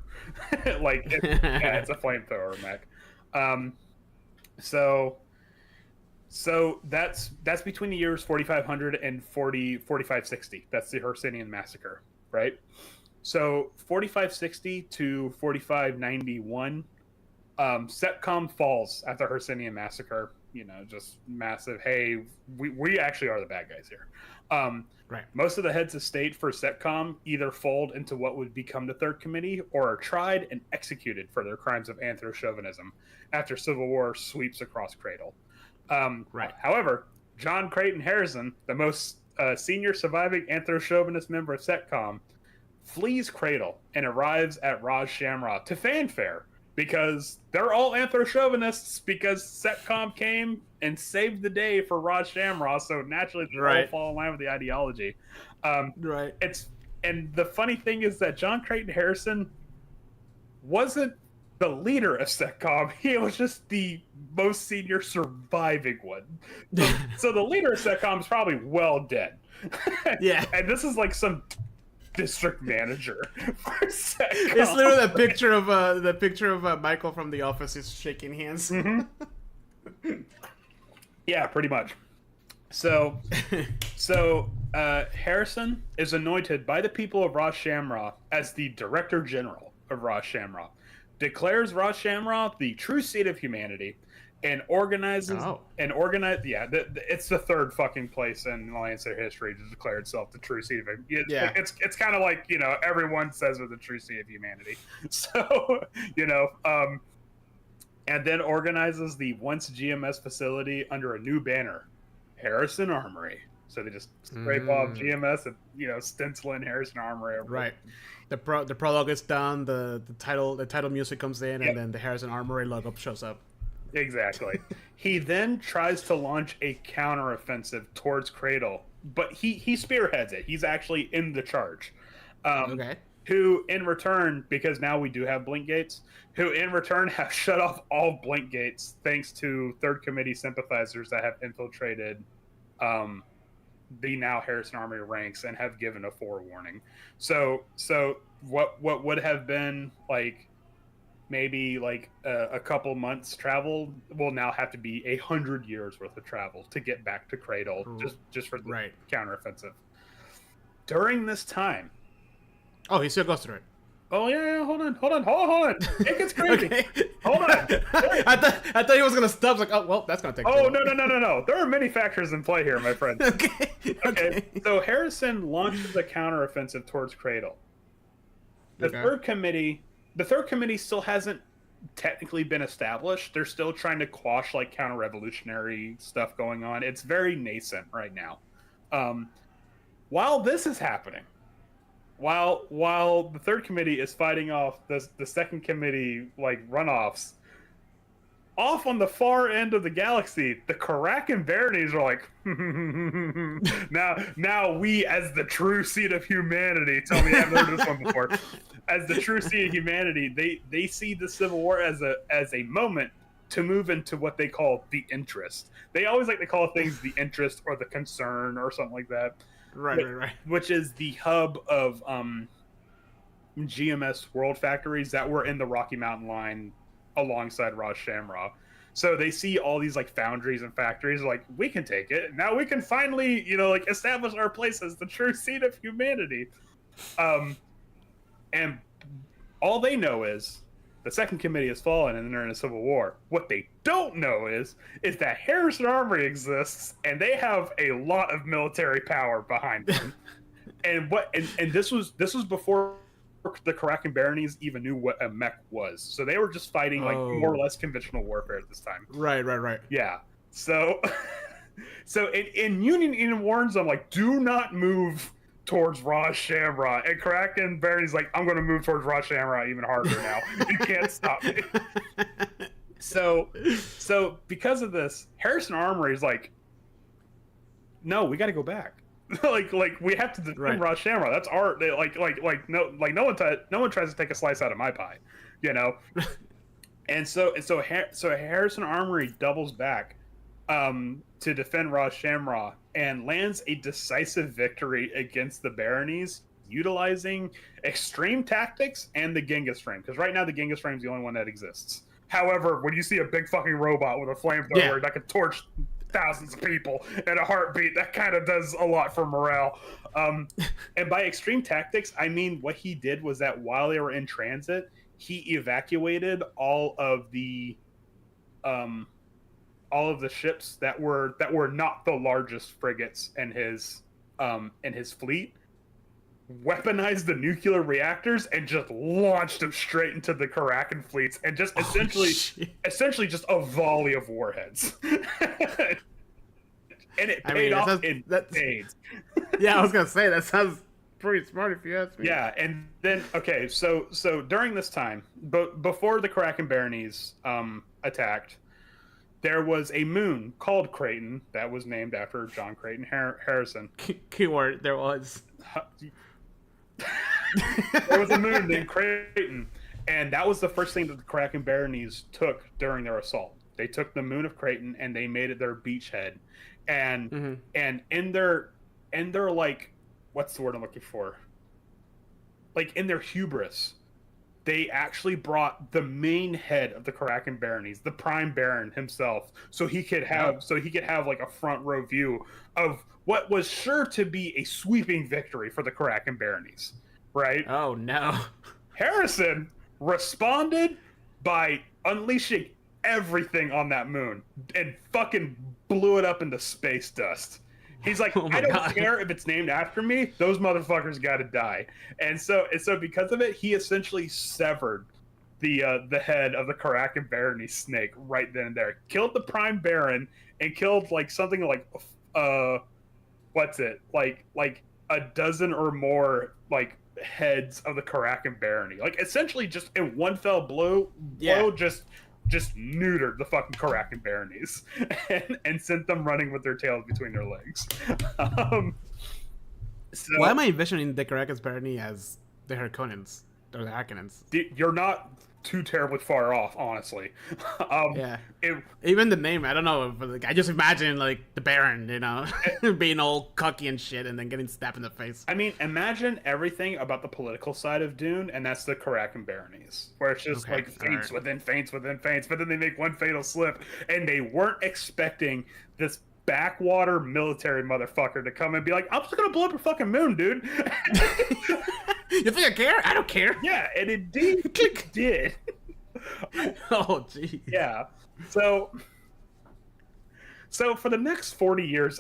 It's a flamethrower mech. So that's between the years 4500 and 4560. That's the Hercynian massacre, right? So 4560 to 4591, Setcom falls after Hercynian massacre. Just massive. Hey, we actually are the bad guys here. Right. Most of the heads of state for Setcom either fold into what would become the Third Committee or are tried and executed for their crimes of anthro-chauvinism after Civil War sweeps across Cradle. Right. However, John Creighton Harrison, the most senior surviving anthro-chauvinist member of Setcom, flees Cradle and arrives at Ras Shamra to fanfare because they're all anthro-chauvinists because Setcom came and saved the day for Ras Shamra, so naturally they all fall in line with the ideology. Right. And the funny thing is that John Creighton Harrison wasn't the leader of Setcom. He was just the most senior surviving one. So the leader of Setcom is probably well dead. Yeah. And this is like some district manager for Setcom. It's literally the picture of Michael from The Office is shaking hands. Mm-hmm. Yeah, pretty much. So Harrison is anointed by the people of Ras Shamra as the Director General of Ras Shamra, declares Ras Shamra the true seat of humanity, and organizes it's the third fucking place in Lancet history to declare itself the true seat of it's kind of like everyone says we're the true seat of humanity. So and then organizes the once GMS facility under a new banner, Harrison Armory. So they just scrape off GMS and stencil in Harrison Armory. Right. The prologue is done. The title music comes in, and then the Harrison Armory logo shows up. Exactly. He then tries to launch a counteroffensive towards Cradle, but he spearheads it. He's actually in the charge. Okay. Who in return, because now we do have blink gates, who in return have shut off all blink gates thanks to Third Committee sympathizers that have infiltrated the now Harrison Armory ranks and have given a forewarning. So what would have been like maybe like a couple months travel will now have to be 100 years worth of travel to get back to Cradle just for the counteroffensive. During this time, he still goes through it. Oh yeah, hold on. It gets crazy. Okay. Hold on. I thought he was gonna stop. Like, oh well, that's gonna take. Oh no. There are many factors in play here, my friend. Okay. So Harrison launches a counteroffensive towards Cradle. The Third Committee still hasn't technically been established. They're still trying to quash like counter-revolutionary stuff going on. It's very nascent right now. While this is happening, while the Third Committee is fighting off the Second Committee like runoffs, off on the far end of the galaxy, the Karakan Baronies are like, now we as the true seat of humanity. Tell me I've heard this one before. As the true seat of humanity, they see the Civil War as a moment to move into what they call the interest. They always like to call things the interest or the concern or something like that. Right. Which is the hub of GMS world factories that were in the Rocky Mountain line alongside Ras Shamra. So they see all these like foundries and factories like, we can take it. Now we can finally, establish our place as the true seat of humanity. And all they know is the Second Committee has fallen and they're in a civil war. What they don't know is that Harrison Armory exists and they have a lot of military power behind them. and this was before the Karakan Baronies even knew what a mech was. So they were just fighting like more or less conventional warfare at this time. Right. Yeah. So in Union warns them like, do not move towards Ras Shamra, and Karakan Barony's like, I'm going to move towards Ras Shamra even harder now. You can't stop me. So because of this, Harrison Armory is like, no, we got to go back. like we have to defend Ras Shamra. That's our no one tries to take a slice out of my pie, And so Harrison Armory doubles back to defend Ras Shamra and lands a decisive victory against the Baronies, utilizing extreme tactics and the Genghis frame. Because right now the Genghis frame is the only one that exists. However, when you see a big fucking robot with a flamethrower that can torch thousands of people in a heartbeat. That kind of does a lot for morale. And by extreme tactics, I mean what he did was that while they were in transit, he evacuated all of the ships that were not the largest frigates in his fleet, weaponized the nuclear reactors, and just launched them straight into the Karakan fleets, and just essentially just a volley of warheads. And it paid off in spades. Yeah, I was gonna say that sounds pretty smart if you ask me. Yeah, and then okay, so during this time, before the Karakan Baronies attacked, there was a moon called Creighton that was named after John Creighton Harrison. Keyword: there was. There was a moon named Creighton, and that was the first thing that the Karakan Baronies took during their assault. They took the moon of Creighton and they made it their beachhead, and in their like, what's the word I'm looking for? Like in their hubris, they actually brought the main head of the Karakan Baronies, the Prime Baron himself, so he could have like a front row view of what was sure to be a sweeping victory for the Karakan Baronies, right? Oh no. Harrison responded by unleashing everything on that moon and fucking blew it up into space dust. He's like, I don't care if it's named after me. Those motherfuckers got to die. And so because of it, he essentially severed the head of the Karakan Barony snake right then and there. Killed the Prime Baron and killed like something like what's it like a dozen or more like heads of the Karakan Barony. Like essentially just in one fell blow just neutered the fucking Karakan Baronies and sent them running with their tails between their legs. Why am I envisioning the Karakan Barony as the Harkonnens or the Harkonnens? You're not too terribly far off, honestly. Even the name, I don't know. Like, I just imagine like the Baron, you know, being all cocky and shit, and then getting stabbed in the face. I mean, imagine everything about the political side of Dune, and that's the Karakan Baronies, where it's just like feints within feints within feints, but then they make one fatal slip, and they weren't expecting this backwater military motherfucker to come and be like, I'm just gonna blow up your fucking moon, dude. You think I care? I don't care. Yeah, and indeed it did. Oh, geez. Yeah. So for the next 40 years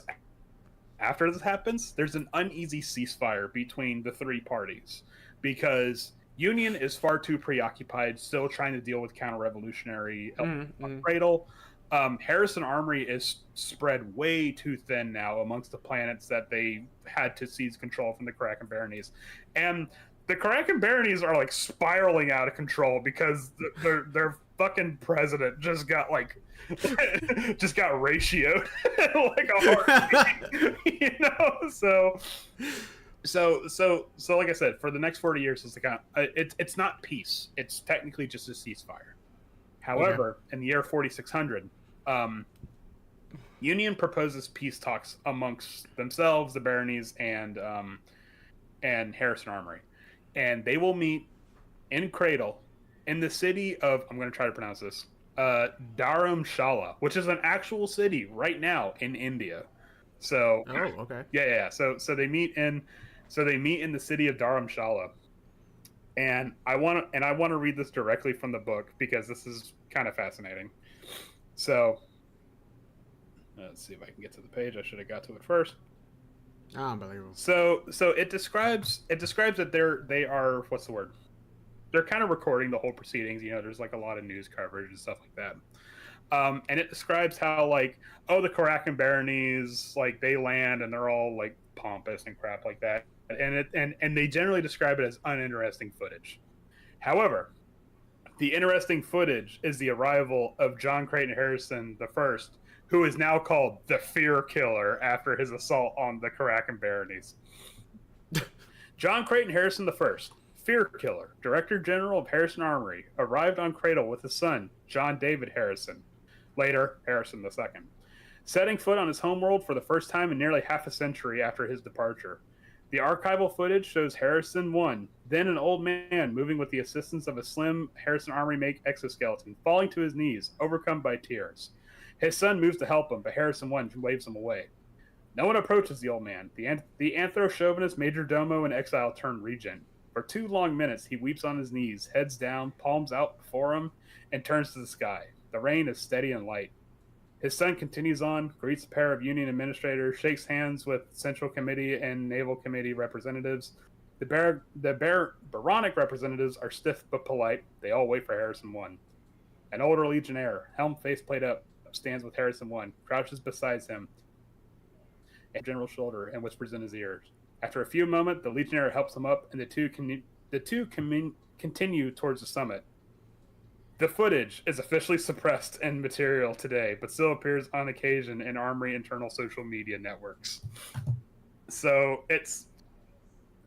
after this happens, there's an uneasy ceasefire between the three parties because Union is far too preoccupied, still trying to deal with counter-revolutionary Cradle. Harrison Armory is spread way too thin now amongst the planets that they had to seize control from the Karakan Baronies. And the Karakan Baronies are like spiraling out of control because their fucking president just got like ratioed like a heartbeat. You know, so like I said, for the next 40 years, it's not peace. It's technically just a ceasefire. However, in the year 4600, Union proposes peace talks amongst themselves, the baronies, and Harrison Armory, and they will meet in Cradle in the city of, I'm going to try to pronounce this, Dharamshala, which is an actual city right now in India. So, yeah. So they meet in the city of Dharamshala. And I want to read this directly from the book because this is kind of fascinating. So, let's see if I can get to the page. I should have got to it first. Unbelievable. So it describes that they are, what's the word? They're kind of recording the whole proceedings. You know, there's like a lot of news coverage and stuff like that. And it describes how like, the Karakan Baronies, like they land and they're all like pompous and crap like that. And they generally describe it as uninteresting footage. However, the interesting footage is the arrival of John Creighton Harrison I, who is now called the Fear Killer after his assault on the Karakan Baronies. John Creighton Harrison I, Fear Killer, Director General of Harrison Armory, arrived on Cradle with his son, John David Harrison, later Harrison II, setting foot on his homeworld for the first time in nearly half a century after his departure. The archival footage shows Harrison I, then an old man, moving with the assistance of a slim Harrison Armory make exoskeleton, falling to his knees, overcome by tears. His son moves to help him, but Harrison 1 waves him away. No one approaches the old man. The anthro-chauvinist major domo in exile turned regent. For 2 long minutes, he weeps on his knees, heads down, palms out before him, and turns to the sky. The rain is steady and light. His son continues on, greets a pair of Union administrators, shakes hands with Central Committee and Naval Committee representatives. The Baronic representatives are stiff but polite. They all wait for Harrison 1. An older legionnaire, helm faceplate up, stands with Harrison 1, crouches beside him, and general's shoulder, and whispers in his ears. After a few moments, the legionnaire helps him up, and the two continue towards the summit. The footage is officially suppressed in material today, but still appears on occasion in Armory internal social media networks. So it's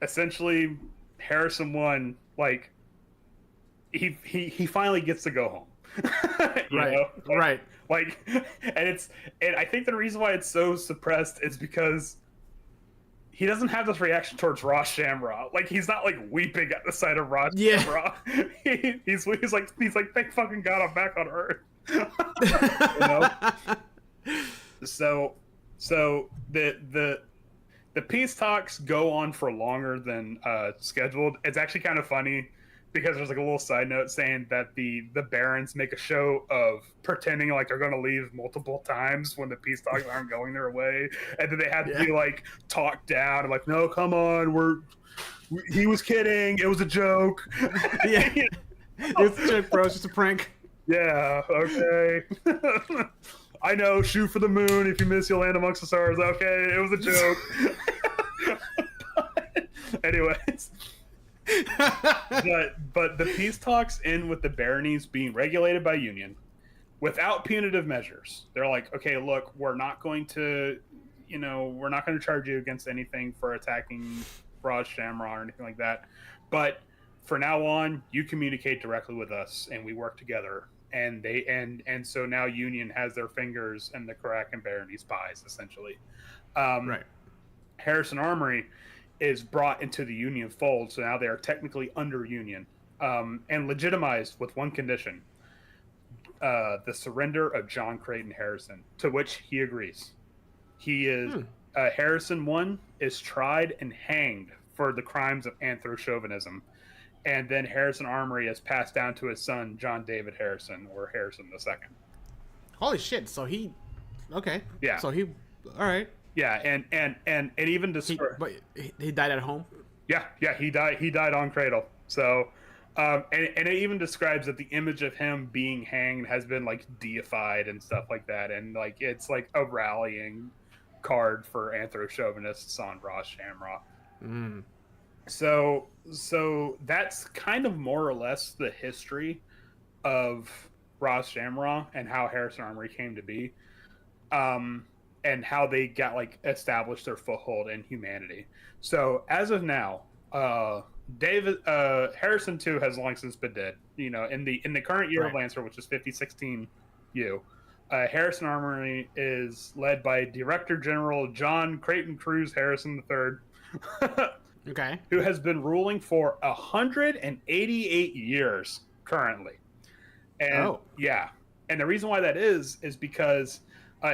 essentially Harrison 1, like he finally gets to go home. Right. Like, and I think the reason why it's so suppressed is because he doesn't have this reaction towards Ras Shamra. Like, he's not like weeping at the sight of Ras Shamra. He's like thank fucking God I'm back on Earth. So the peace talks go on for longer than scheduled. It's actually kind of funny because there's like a little side note saying that the barons make a show of pretending like they're going to leave multiple times when the peace talks aren't going their way, and then they have to be like talked down and like, no, come on, he was kidding, it was a joke. It was a joke, bro. It's just a prank. Yeah, okay. I know, shoot for the moon. If you miss, you'll land amongst the stars. Okay, it was a joke. Anyways. but the peace talks end with the baronies being regulated by Union without punitive measures. They're like, okay, look, we're not going to charge you against anything for attacking Ras Shamra or anything like that. But for now on, you communicate directly with us and we work together. And so now Union has their fingers in the Karakan baronies' pies, essentially. Right. Harrison Armory is brought into the Union fold, so now they are technically under Union, and legitimized with one condition: the surrender of John Creighton Harrison, to which he agrees. He is Harrison 1 is tried and hanged for the crimes of anthro-chauvinism, and then Harrison Armory is passed down to his son John David Harrison, or Harrison II. Holy shit! So he, okay, yeah. So he, all right. Yeah, and even but he died at home. Yeah, he died on cradle. So, and it even describes that the image of him being hanged has been like deified and stuff like that, and like it's like a rallying card for anthro-chauvinists on Ras Shamra. Mm. So that's kind of more or less the history of Ras Shamra and how Harrison Armory came to be. And how they got like established their foothold in humanity. So as of now, Harrison 2 has long since been dead. You know, in the current year of Lancer, which is 5016 U, Harrison Armory is led by Director General John Creighton Cruz Harrison III, okay, who has been ruling for 188 years currently. And and the reason why that is because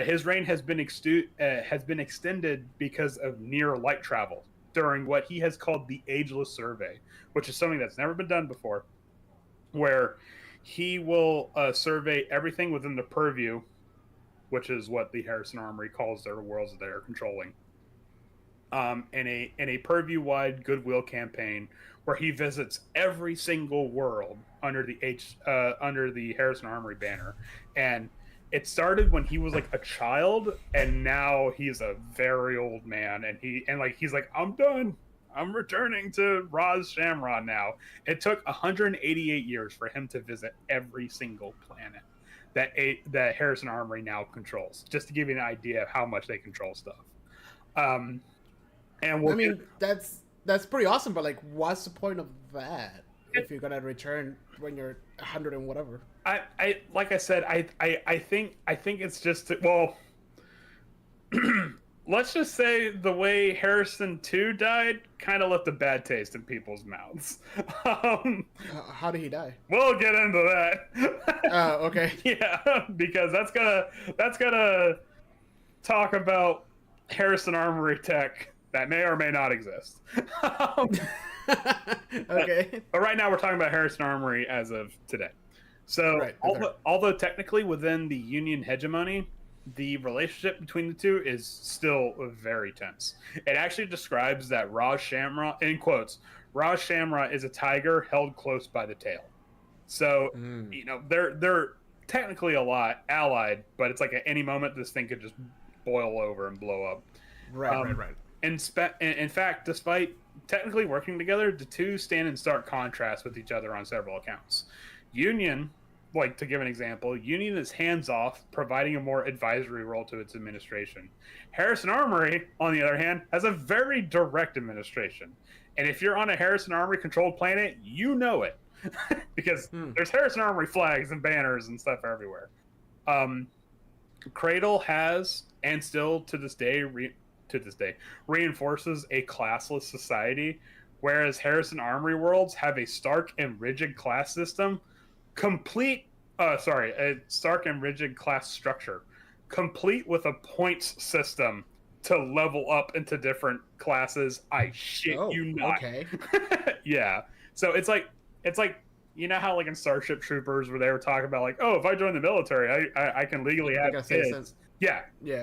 his reign has been extended because of near light travel during what he has called the Ageless Survey, which is something that's never been done before, where he will survey everything within the purview, which is what the Harrison Armory calls their worlds that they are controlling, in a purview-wide goodwill campaign where he visits every single world under the Harrison Armory banner. And it started when he was like a child, and now he's a very old man, and he's like, I'm done. I'm returning to Ras Shamra now. It took 188 years for him to visit every single planet that Harrison Armory now controls, just to give you an idea of how much they control stuff. That's pretty awesome, but like, what's the point of that if you're gonna return when you're 100 and whatever? I like I said, I think it's just, well, let's just say the way Harrison 2 died kind of left a bad taste in people's mouths. How did he die? We'll get into that. Okay. Yeah, because that's gonna talk about Harrison Armory tech that may or may not exist. Okay. But right now we're talking about Harrison Armory as of today. So Right, although technically within the Union hegemony, the relationship between the two is still very tense. It actually describes that Ras Shamra, in quotes, Ras Shamra is a tiger held close by the tail. So, you know, they're technically a lot allied, but it's like at any moment this thing could just boil over and blow up. Right. In fact, despite technically working together, the two stand in stark contrast with each other on several accounts. Union, like to give an example, Union is hands-off, providing a more advisory role to its administration. Harrison Armory, on the other hand, has a very direct administration. And if you're on a Harrison Armory-controlled planet, you know it. Because there's Harrison Armory flags and banners and stuff everywhere. Cradle has, and still to this day, reinforces a classless society, whereas Harrison Armory worlds have a stark and rigid class system, a stark and rigid class structure, complete with a points system to level up into different classes. I shit you not. Okay. Yeah. So it's like you know how like in Starship Troopers where they were talking about like, oh, if I join the military, I can legally have kids. Yeah.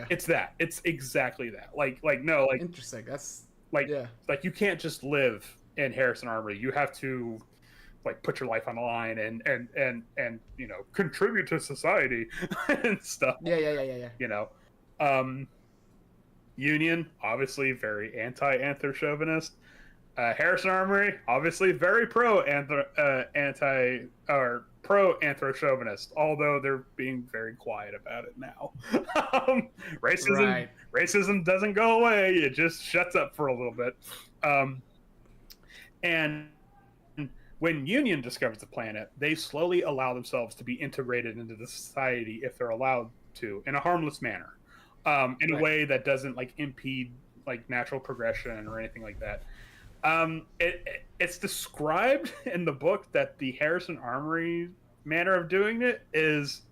It's that. It's exactly that. Like no, like interesting. That's like you can't just live in Harrison Armory. You have to like put your life on the line and you know, contribute to society and stuff. Yeah. You know. Union, obviously very anti-anthro-chauvinist. Harrison Armory, obviously very pro-anthro-chauvinist, although they're being very quiet about it now. Racism doesn't go away; it just shuts up for a little bit. And when Union discovers the planet, they slowly allow themselves to be integrated into the society if they're allowed to, in a harmless manner, in a way that doesn't like impede like natural progression or anything like that. It's described in the book that the Harrison Armory manner of doing it is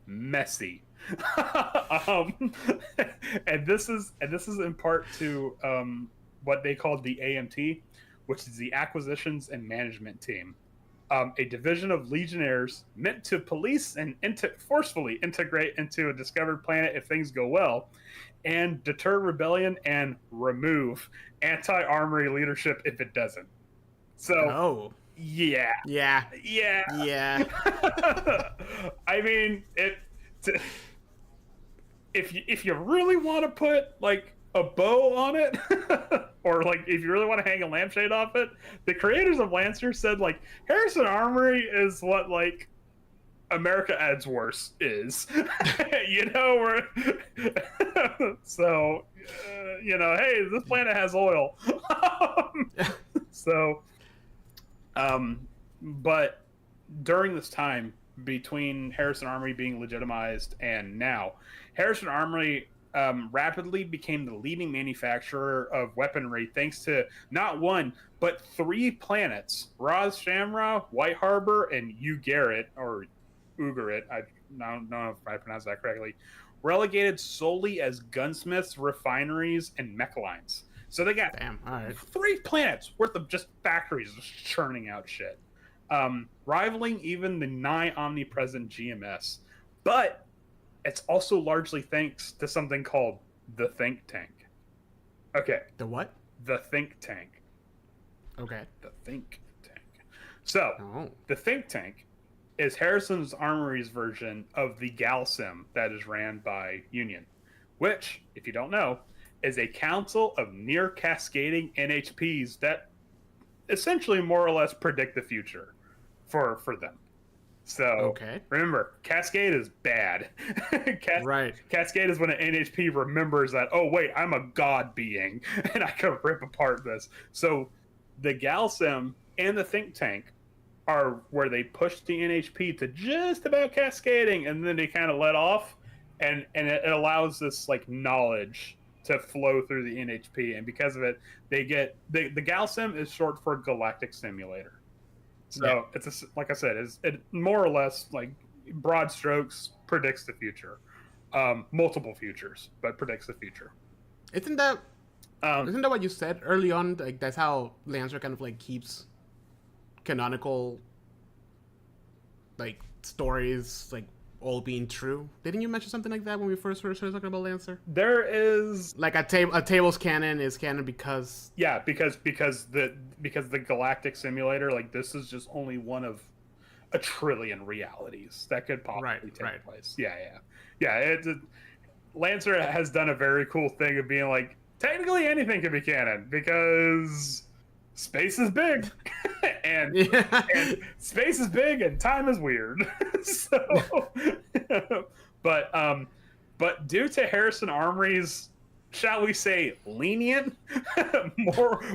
messy. And this is in part to what they called the AMT, which is the Acquisitions and Management Team, a division of legionnaires meant to police and forcefully integrate into a discovered planet if things go well, and deter rebellion and remove anti-armory leadership if it doesn't. So, yeah. I mean, if you really want to put like a bow on it, or like if you really want to hang a lampshade off it, the creators of Lancer said like Harrison Armory is what like America Adds Worse is. You know, so you know, hey, this planet has oil. But during this time between Harrison Armory being legitimized and now, Harrison Armory rapidly became the leading manufacturer of weaponry thanks to not one but 3 planets: Ras Shamra, White Harbor, and Ugarit, I don't know if I pronounced that correctly, relegated solely as gunsmiths, refineries, and mech lines. So they got 3 planets worth of just factories just churning out shit, rivaling even the nigh omnipresent GMS. But it's also largely thanks to something called the think tank. Okay. The what? The think tank. Okay. The think tank. So, the think tank is Harrison's Armory's version of the Galsim that is ran by Union, which, if you don't know, is a council of near cascading NHPs that essentially more or less predict the future for them. So remember, Cascade is bad. Cascade is when an NHP remembers that, oh wait, I'm a god being and I can rip apart this. So the Galsim and the think tank are where they push the NHP to just about cascading, and then they kind of let off, and it allows this like knowledge to flow through the NHP, and because of it, they get the GalSim is short for Galactic Simulator. So it's like I said, it more or less, like broad strokes, predicts the future, multiple futures, but predicts the future. Isn't that what you said early on? Like that's how Lancer kind of like keeps canonical like stories like all being true. Didn't you mention something like that when we first started talking about Lancer? There is like a table's canon is canon because the Galactic Simulator, like this is just only one of a trillion realities that could possibly take place. Lancer has done a very cool thing of being like, technically anything can be canon because space is big and space is big and time is weird. So but due to Harrison Armory's, shall we say, lenient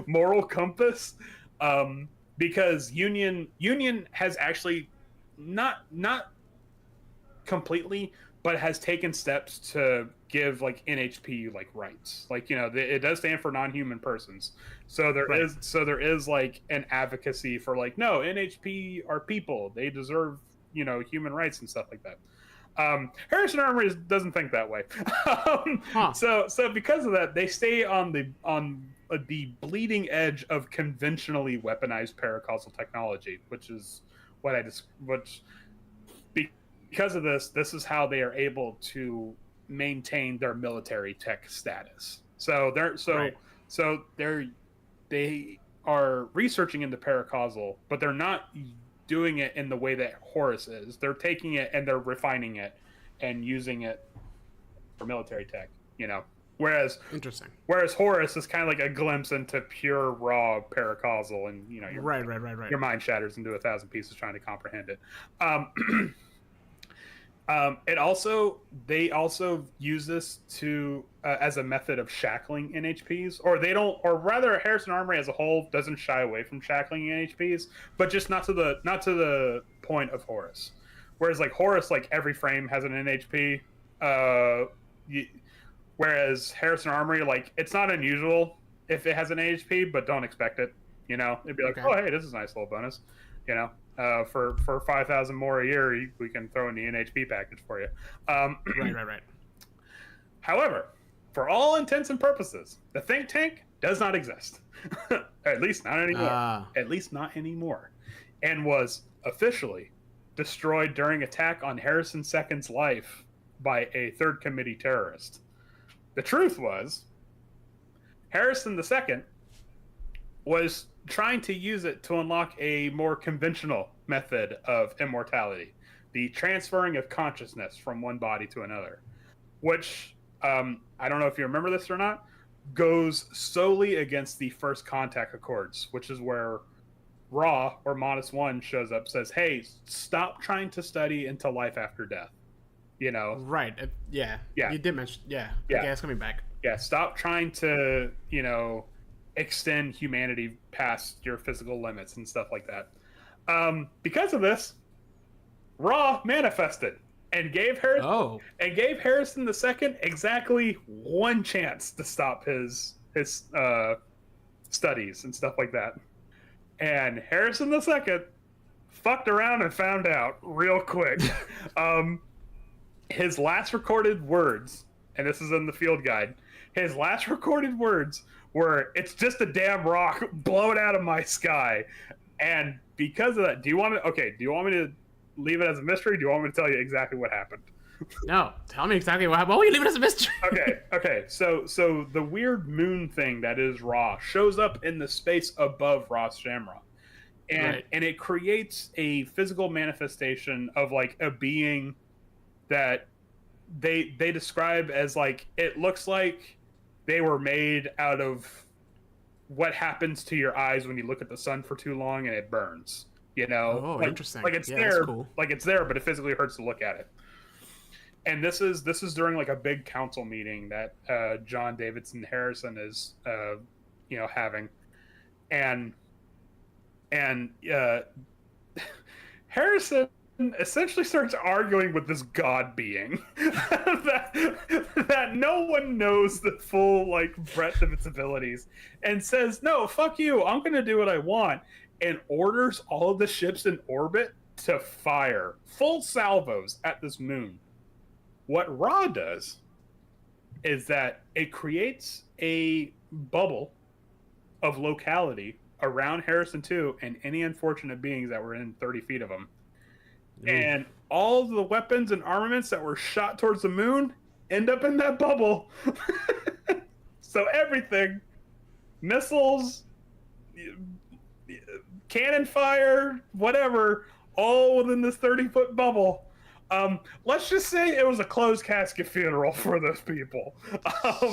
moral compass, because Union has actually not completely, but has taken steps to give like NHP like rights, like, you know, it does stand for non-human persons, so there is like an advocacy for like, no, NHP are people, they deserve, you know, human rights and stuff like that. Harrison Armory doesn't think that way. So because of that, they stay on the bleeding edge of conventionally weaponized paracausal technology, which is because of this is how they are able to maintain their military tech status. So they are researching into paracausal, but they're not doing it in the way that Horus is. They're taking it and they're refining it and using it for military tech, you know. Whereas Horus is kind of like a glimpse into pure raw paracausal, and you know, your mind shatters into 1,000 pieces trying to comprehend it. They also use this to as a method of shackling NHPs, or rather, Harrison Armory as a whole doesn't shy away from shackling NHPs, but just not to the point of Horus. Whereas like Horus, like every frame has an NHP, whereas Harrison Armory, like it's not unusual if it has an NHP, but don't expect it. You know, it'd be like, oh hey, this is a nice little bonus. You know. For 5,000 more a year, we can throw in the NHP package for you. Right. However, for all intents and purposes, the think tank does not exist. At least not anymore. At least not anymore. And was officially destroyed during attack on Harrison II's life by a Third Committee terrorist. The truth was, Harrison II was trying to use it to unlock a more conventional method of immortality, the transferring of consciousness from one body to another, which, I don't know if you remember this or not, goes solely against the First Contact Accords, which is where Ra, or Modus One, shows up, says, hey, stop trying to study into life after death. You know? Right. Yeah. You did mention, yeah. Okay, it's coming back. Yeah, stop trying to, you know, extend humanity past your physical limits and stuff like that. Because of this, Ra manifested and gave Harrison II exactly one chance to stop his studies and stuff like that. And Harrison II fucked around and found out real quick. His last recorded words, and this is in the field guide, his last recorded words were, "It's just a damn rock blowing out of my sky." And because of that, do you want me to leave it as a mystery? Do you want me to tell you exactly what happened? No, tell me exactly what happened. Why will you leave it as a mystery? Okay. So the weird moon thing that is Ra shows up in the space above Ras Shamra. And it creates a physical manifestation of like a being that they describe as like, it looks like they were made out of what happens to your eyes when you look at the sun for too long and it burns. You know? Oh, like, interesting. Like it's there, cool. Like it's there, but it physically hurts to look at it. And this is during like a big council meeting that John Davidson Harrison is having, and Harrison essentially starts arguing with this god being that no one knows the full like breadth of its abilities, and says, "No, fuck you. I'm gonna do what I want," and orders all of the ships in orbit to fire full salvos at this moon. What Ra does is that it creates a bubble of locality around Harrison 2 and any unfortunate beings that were in 30 feet of him. And all the weapons and armaments that were shot towards the moon end up in that bubble. So everything, missiles, cannon fire, whatever, all within this 30-foot bubble. Let's just say it was a closed casket funeral for those people.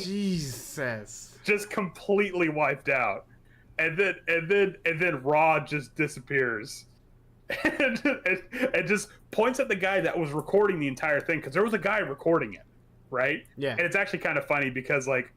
Jesus. Just completely wiped out. And then Ra just disappears. And just points at the guy that was recording the entire thing, because there was a guy recording it, right? Yeah. And it's actually kind of funny because, like,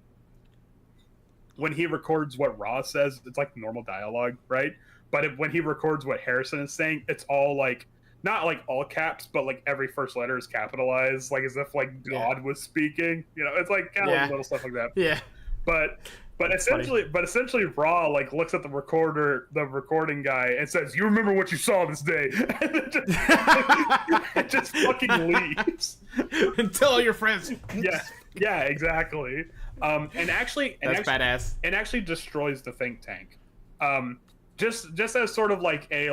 when he records what Ra says, it's like normal dialogue, right? But when he records what Harrison is saying, it's all like, not like all caps, but like every first letter is capitalized, like as if like God was speaking. You know, it's like kind of like little stuff like that. Yeah. But essentially, Ra like looks at the recording guy, and says, "You remember what you saw this day?" And it just fucking leaves. And tell all your friends. Yeah, exactly. And actually, badass. And actually destroys the think tank. Just as sort of like a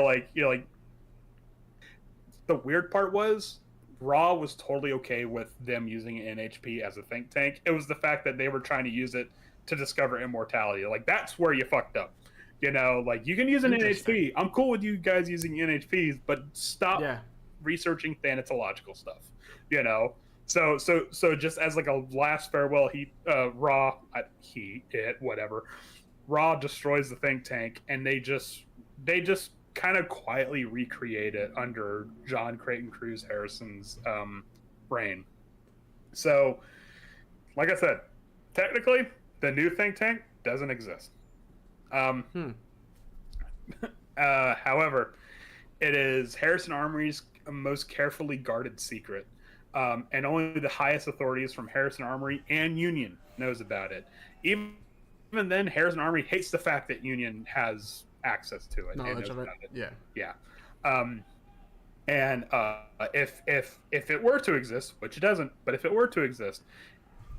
the weird part was, Ra was totally okay with them using NHP as a think tank. It was the fact that they were trying to use it to discover immortality. Like, that's where you fucked up. You know, like, you can use an NHP. I'm cool with you guys using NHPs, but stop researching thanatological stuff. You know? So just as like a last farewell, Ra destroys the think tank, and they just kind of quietly recreate it under John Creighton Cruz Harrison's reign. So, like I said, technically, the new think tank doesn't exist. However, it is Harrison Armory's most carefully guarded secret, and only the highest authorities from Harrison Armory and Union knows about it. Even then, Harrison Armory hates the fact that Union has access to it. Knowledge of it. Yeah. And if it were to exist, which it doesn't, but if it were to exist,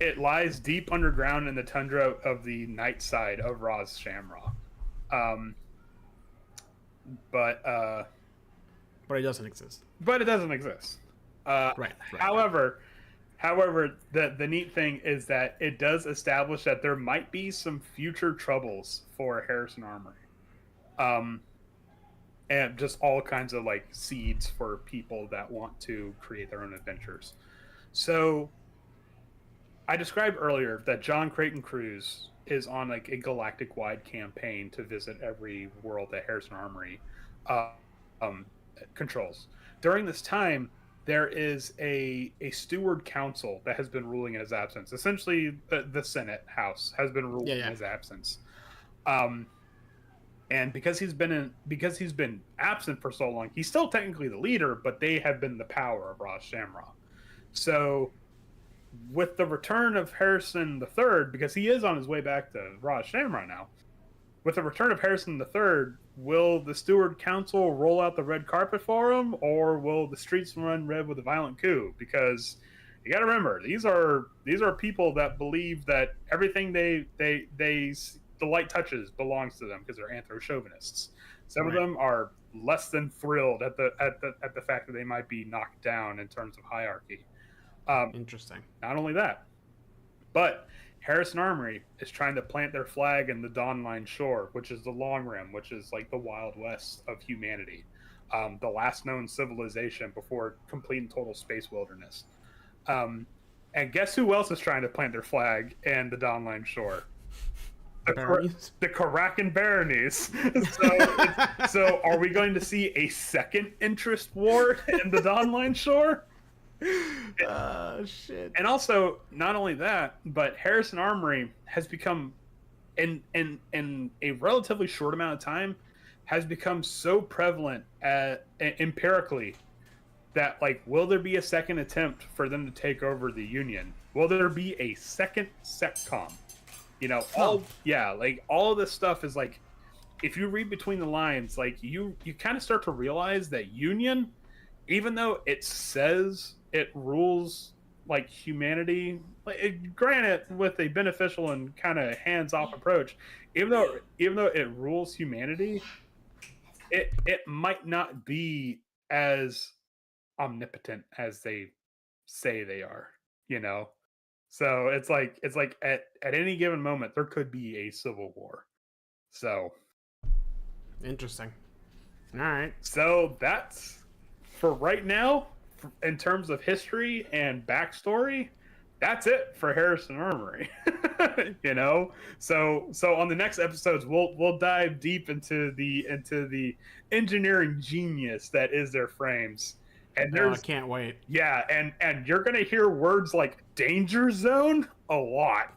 it lies deep underground in the tundra of the night side of Ras Shamra. But it doesn't exist. But it doesn't exist. Right. However, the neat thing is that it does establish that there might be some future troubles for Harrison Armory. And just all kinds of like seeds for people that want to create their own adventures. So I described earlier that John Creighton Cruz is on like a galactic-wide campaign to visit every world that Harrison Armory controls. During this time, there is a steward council that has been ruling in his absence. Essentially, the Senate House has been ruling in his absence. And because he's been absent for so long, he's still technically the leader, but they have been the power of Ras Shamra. So, with the return of Harrison III, because he is on his way back to Ras Shamra now, with the return of Harrison III, will the Steward Council roll out the red carpet for him, or will the streets run red with a violent coup? Because you got to remember, these are people that believe that everything the light touches belongs to them, because they're anthro-chauvinists. Some of them are less than thrilled at the fact that they might be knocked down in terms of hierarchy. Interesting. Not only that, but Harrison Armory is trying to plant their flag in the Dawn Line Shore, which is the Long Rim, which is like the Wild West of humanity, the last known civilization before complete and total space wilderness. And guess who else is trying to plant their flag in the Dawn Line Shore? The Karakan Baronies. So are we going to see a second interest war in the Dawn Line Shore? Shit. And also, not only that, but Harrison Armory has become, in a relatively short amount of time, has become so prevalent empirically that like, will there be a second attempt for them to take over the Union? Will there be a second SecCom? You know, like all of this stuff is like, if you read between the lines, like you kind of start to realize that Union, even though it says it rules like humanity, like, granted with a beneficial and kind of hands-off approach, even though it rules humanity, it might not be as omnipotent as they say they are, you know. So it's like at any given moment there could be a civil war. So Interesting. All right. So that's for right now. In terms of history and backstory, that's it for Harrison Armory. You know, so on the next episodes we'll dive deep into the engineering genius that is their frames. And I can't wait. Yeah, and you're gonna hear words like danger zone a lot.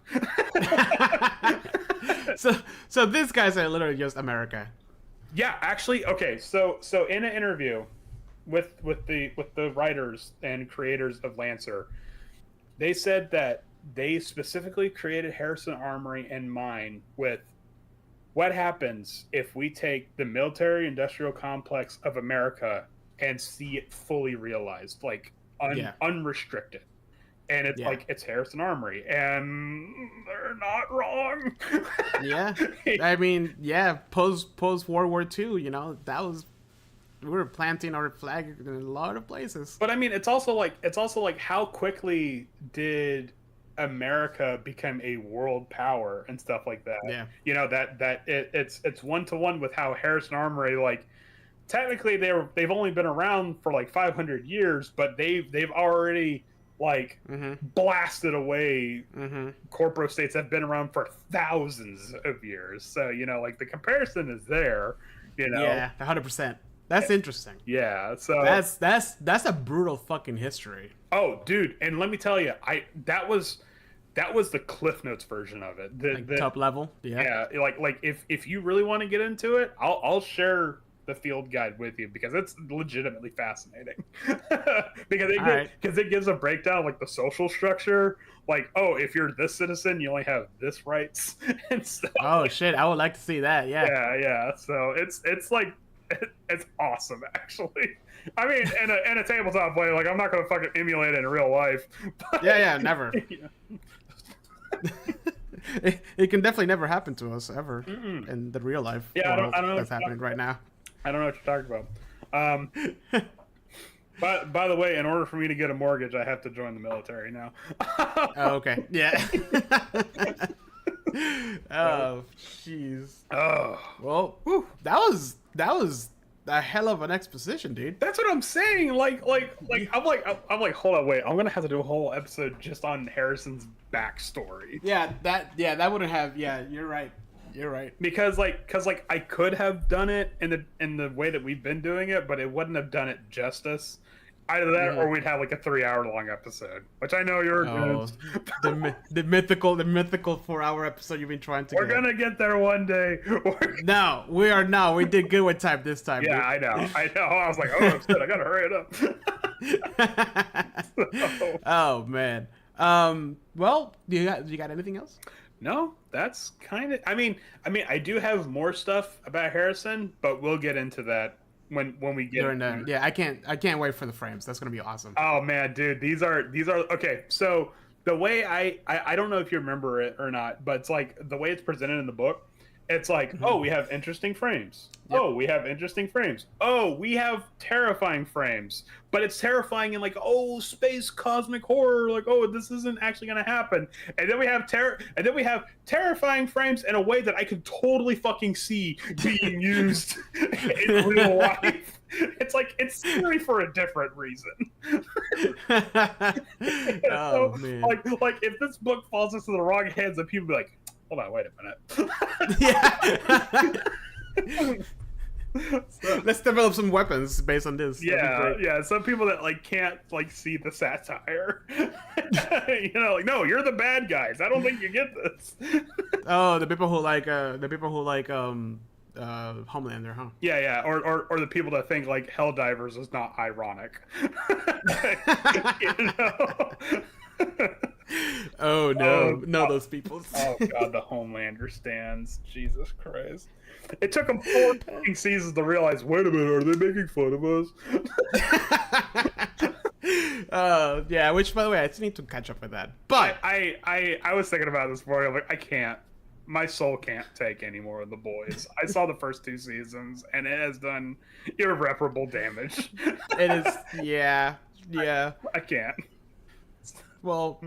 So these guys are literally just America. Yeah, actually, okay. So in an interview with the writers and creators of Lancer, they said that they specifically created Harrison Armory in mind with what happens if we take the military industrial complex of America and see it fully realized, like unrestricted. And it's like, it's Harrison Armory, and they're not wrong. Yeah, I mean, post World War II, you know, we were planting our flag in a lot of places. But I mean, it's also like how quickly did America become a world power and stuff like that? Yeah, you know, it's 1-to-1 with how Harrison Armory, like, technically they've only been around for like 500 years, but they've already like blasted away corporate states that have been around for thousands of years. So, you know, like, the comparison is there, you know. Yeah, 100%. That's interesting. Yeah, so that's a brutal fucking history. Oh, dude, and let me tell you, that was the Cliff Notes version of it. The top level. Yeah, like if you really want to get into it, I'll share the field guide with you, because it's legitimately fascinating. because it gives a breakdown of, like, the social structure, like, oh, if you're this citizen you only have this rights and stuff. Oh shit, I would like to see that. Yeah, so it's like, it's awesome, actually. I mean, in a tabletop way, like, I'm not gonna fucking emulate it in real life, but, never. It can definitely never happen to us ever in the real life world. I don't know that's happening right now. I don't know what you're talking about. But by the way, in order for me to get a mortgage, I have to join the military now. Oh, okay. Yeah. Oh, jeez. Oh, well, whew, that was a hell of an exposition, dude. That's what I'm saying. Like I'm like, hold on, wait. I'm gonna have to do a whole episode just on Harrison's backstory. Yeah, that wouldn't have. Yeah, you're right. You're right. Because I could have done it in the way that we've been doing it, but it wouldn't have done it justice. Either that, or we'd have like a 3-hour-long episode, which I know you're against. the mythical 4-hour episode you've been trying to. We're gonna get there one day. No, we are not. We did good with time this time. Yeah, dude. I know. I was like, oh shit, I gotta hurry it up. Oh man. Well, you got anything else? No, that's kind of. I mean, I do have more stuff about Harrison, but we'll get into that when we get. Yeah, I can't wait for the frames. That's gonna be awesome. Oh man, dude, these are okay. So the way I don't know if you remember it or not, but it's like the way it's presented in the book. It's like, oh, we have interesting frames. Yep. Oh, we have interesting frames. Oh, we have terrifying frames. But it's terrifying in like, oh, space cosmic horror. Like, oh, this isn't actually going to happen. And then we have terrifying frames in a way that I could totally fucking see being used in real life. It's like, it's scary for a different reason. Oh, man. Like if this book falls into the wrong hands, then people be like, hold on, wait a minute. Yeah. Let's develop some weapons based on this. Yeah. Some people that like can't like see the satire. You know, like, no, you're the bad guys. I don't think you get this. Oh, the people who like Homelander, huh? Yeah, or the people that think like Helldivers is not ironic. You know? Oh no, Oh, no, those people. Oh god, the Homelander stands. Jesus Christ. It took them 4 fucking seasons to realize, wait a minute, are they making fun of us? Yeah, which by the way, I still need to catch up with that. But I was thinking about this morning. I'm like, I can't. My soul can't take any more of the boys. I saw the first 2 seasons, and it has done irreparable damage. it is, yeah. I can't. Well,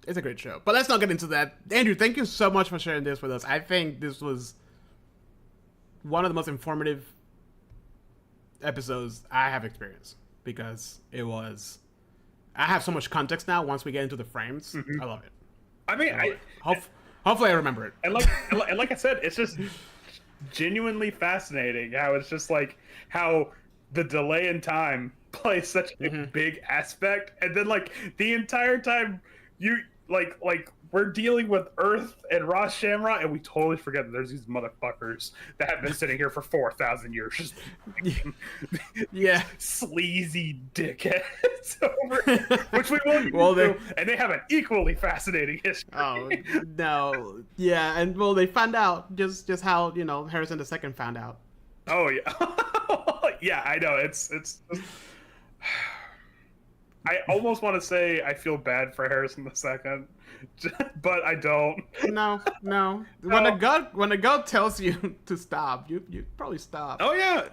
it's a great show. But let's not get into that. Andrew, thank you so much for sharing this with us. I think this was one of the most informative episodes I have experienced, because it was... I have so much context now once we get into the frames. I love it. I mean, Hopefully I remember it. And like I said, it's just genuinely fascinating how it's just like how the delay in time plays such a big aspect, and then like the entire time you like we're dealing with Earth and Ras Shamra, and we totally forget that there's these motherfuckers that have been sitting here for 4,000 years, just yeah, sleazy dickheads over, which we won't well, do, and they have an equally fascinating history. Oh no, yeah, and well, they found out just how Harrison II found out. Oh yeah, yeah, I know. It's just... I almost want to say I feel bad for Harrison II, but I don't. No. When a god tells you to stop, you probably stop. Oh yeah,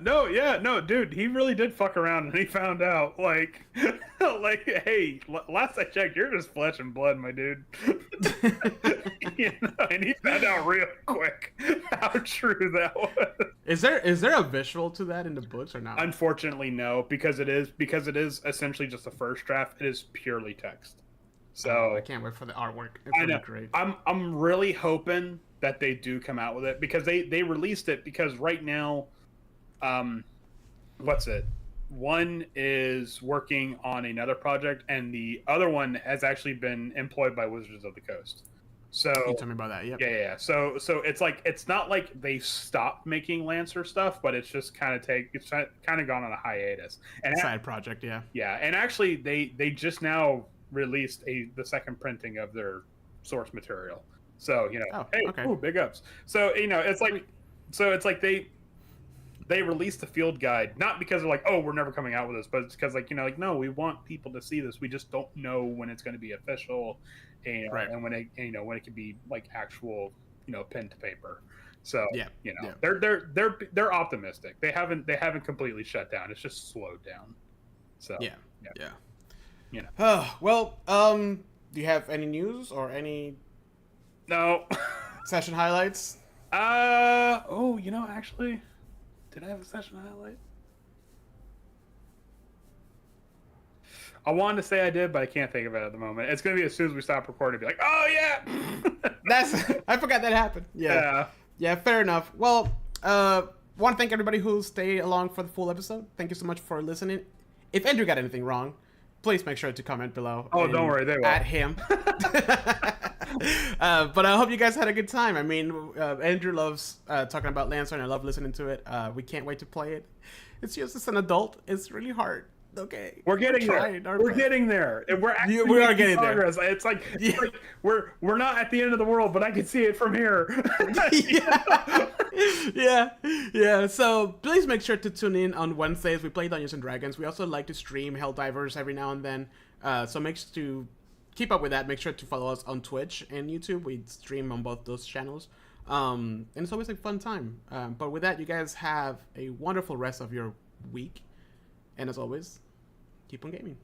no, dude, he really did fuck around, and he found out, like, hey, last I checked, you're just flesh and blood, my dude. And he found out real quick how true that was. Is there a visual to that in the books or not? Unfortunately, no, because it is essentially just the first draft. It is purely text. So I can't wait for the artwork. I know. Great. I'm really hoping that they do come out with it, because they released it, because right now, one is working on another project, and the other one has actually been employed by Wizards of the Coast. So you tell me about that. Yep. Yeah. So it's like, it's not like they stopped making Lancer stuff, but it's just kind of gone on a hiatus. And side project, yeah. Yeah, and actually they just now released the second printing of their source material. So hey, big ups. So it's like they released the field guide, not because they're like, oh, we're never coming out with this, but it's because no, we want people to see this. We just don't know when it's going to be official, right. And when it when it can be like actual pen to paper. So yeah. They're optimistic. They haven't completely shut down. It's just slowed down. So yeah. Well, do you have any news or any no session highlights? Actually, did I have a session highlight? I wanted to say I did, but I can't think of it at the moment. It's gonna be as soon as we stop recording, be like, oh yeah. I forgot that happened. Yeah, fair enough. Well, want to thank everybody who stayed along for the full episode. Thank you so much for listening. If Andrew got anything wrong, please make sure to comment below. Oh, don't worry, they will. At him. But I hope you guys had a good time. I mean, Andrew loves talking about Lancer, and I love listening to it. We can't wait to play it. It's just, as an adult, it's really hard. Okay, we're getting there. We're getting there. And we're actually we are getting progress. there. It's like we're not at the end of the world, but I can see it from here. yeah. So please make sure to tune in on Wednesdays. We play Dungeons and Dragons. We also like to stream Helldivers every now and then. So make sure to keep up with that. Make sure to follow us on Twitch and YouTube. We stream on both those channels. And it's always a fun time. But with that, you guys have a wonderful rest of your week. And as always, keep on gaming.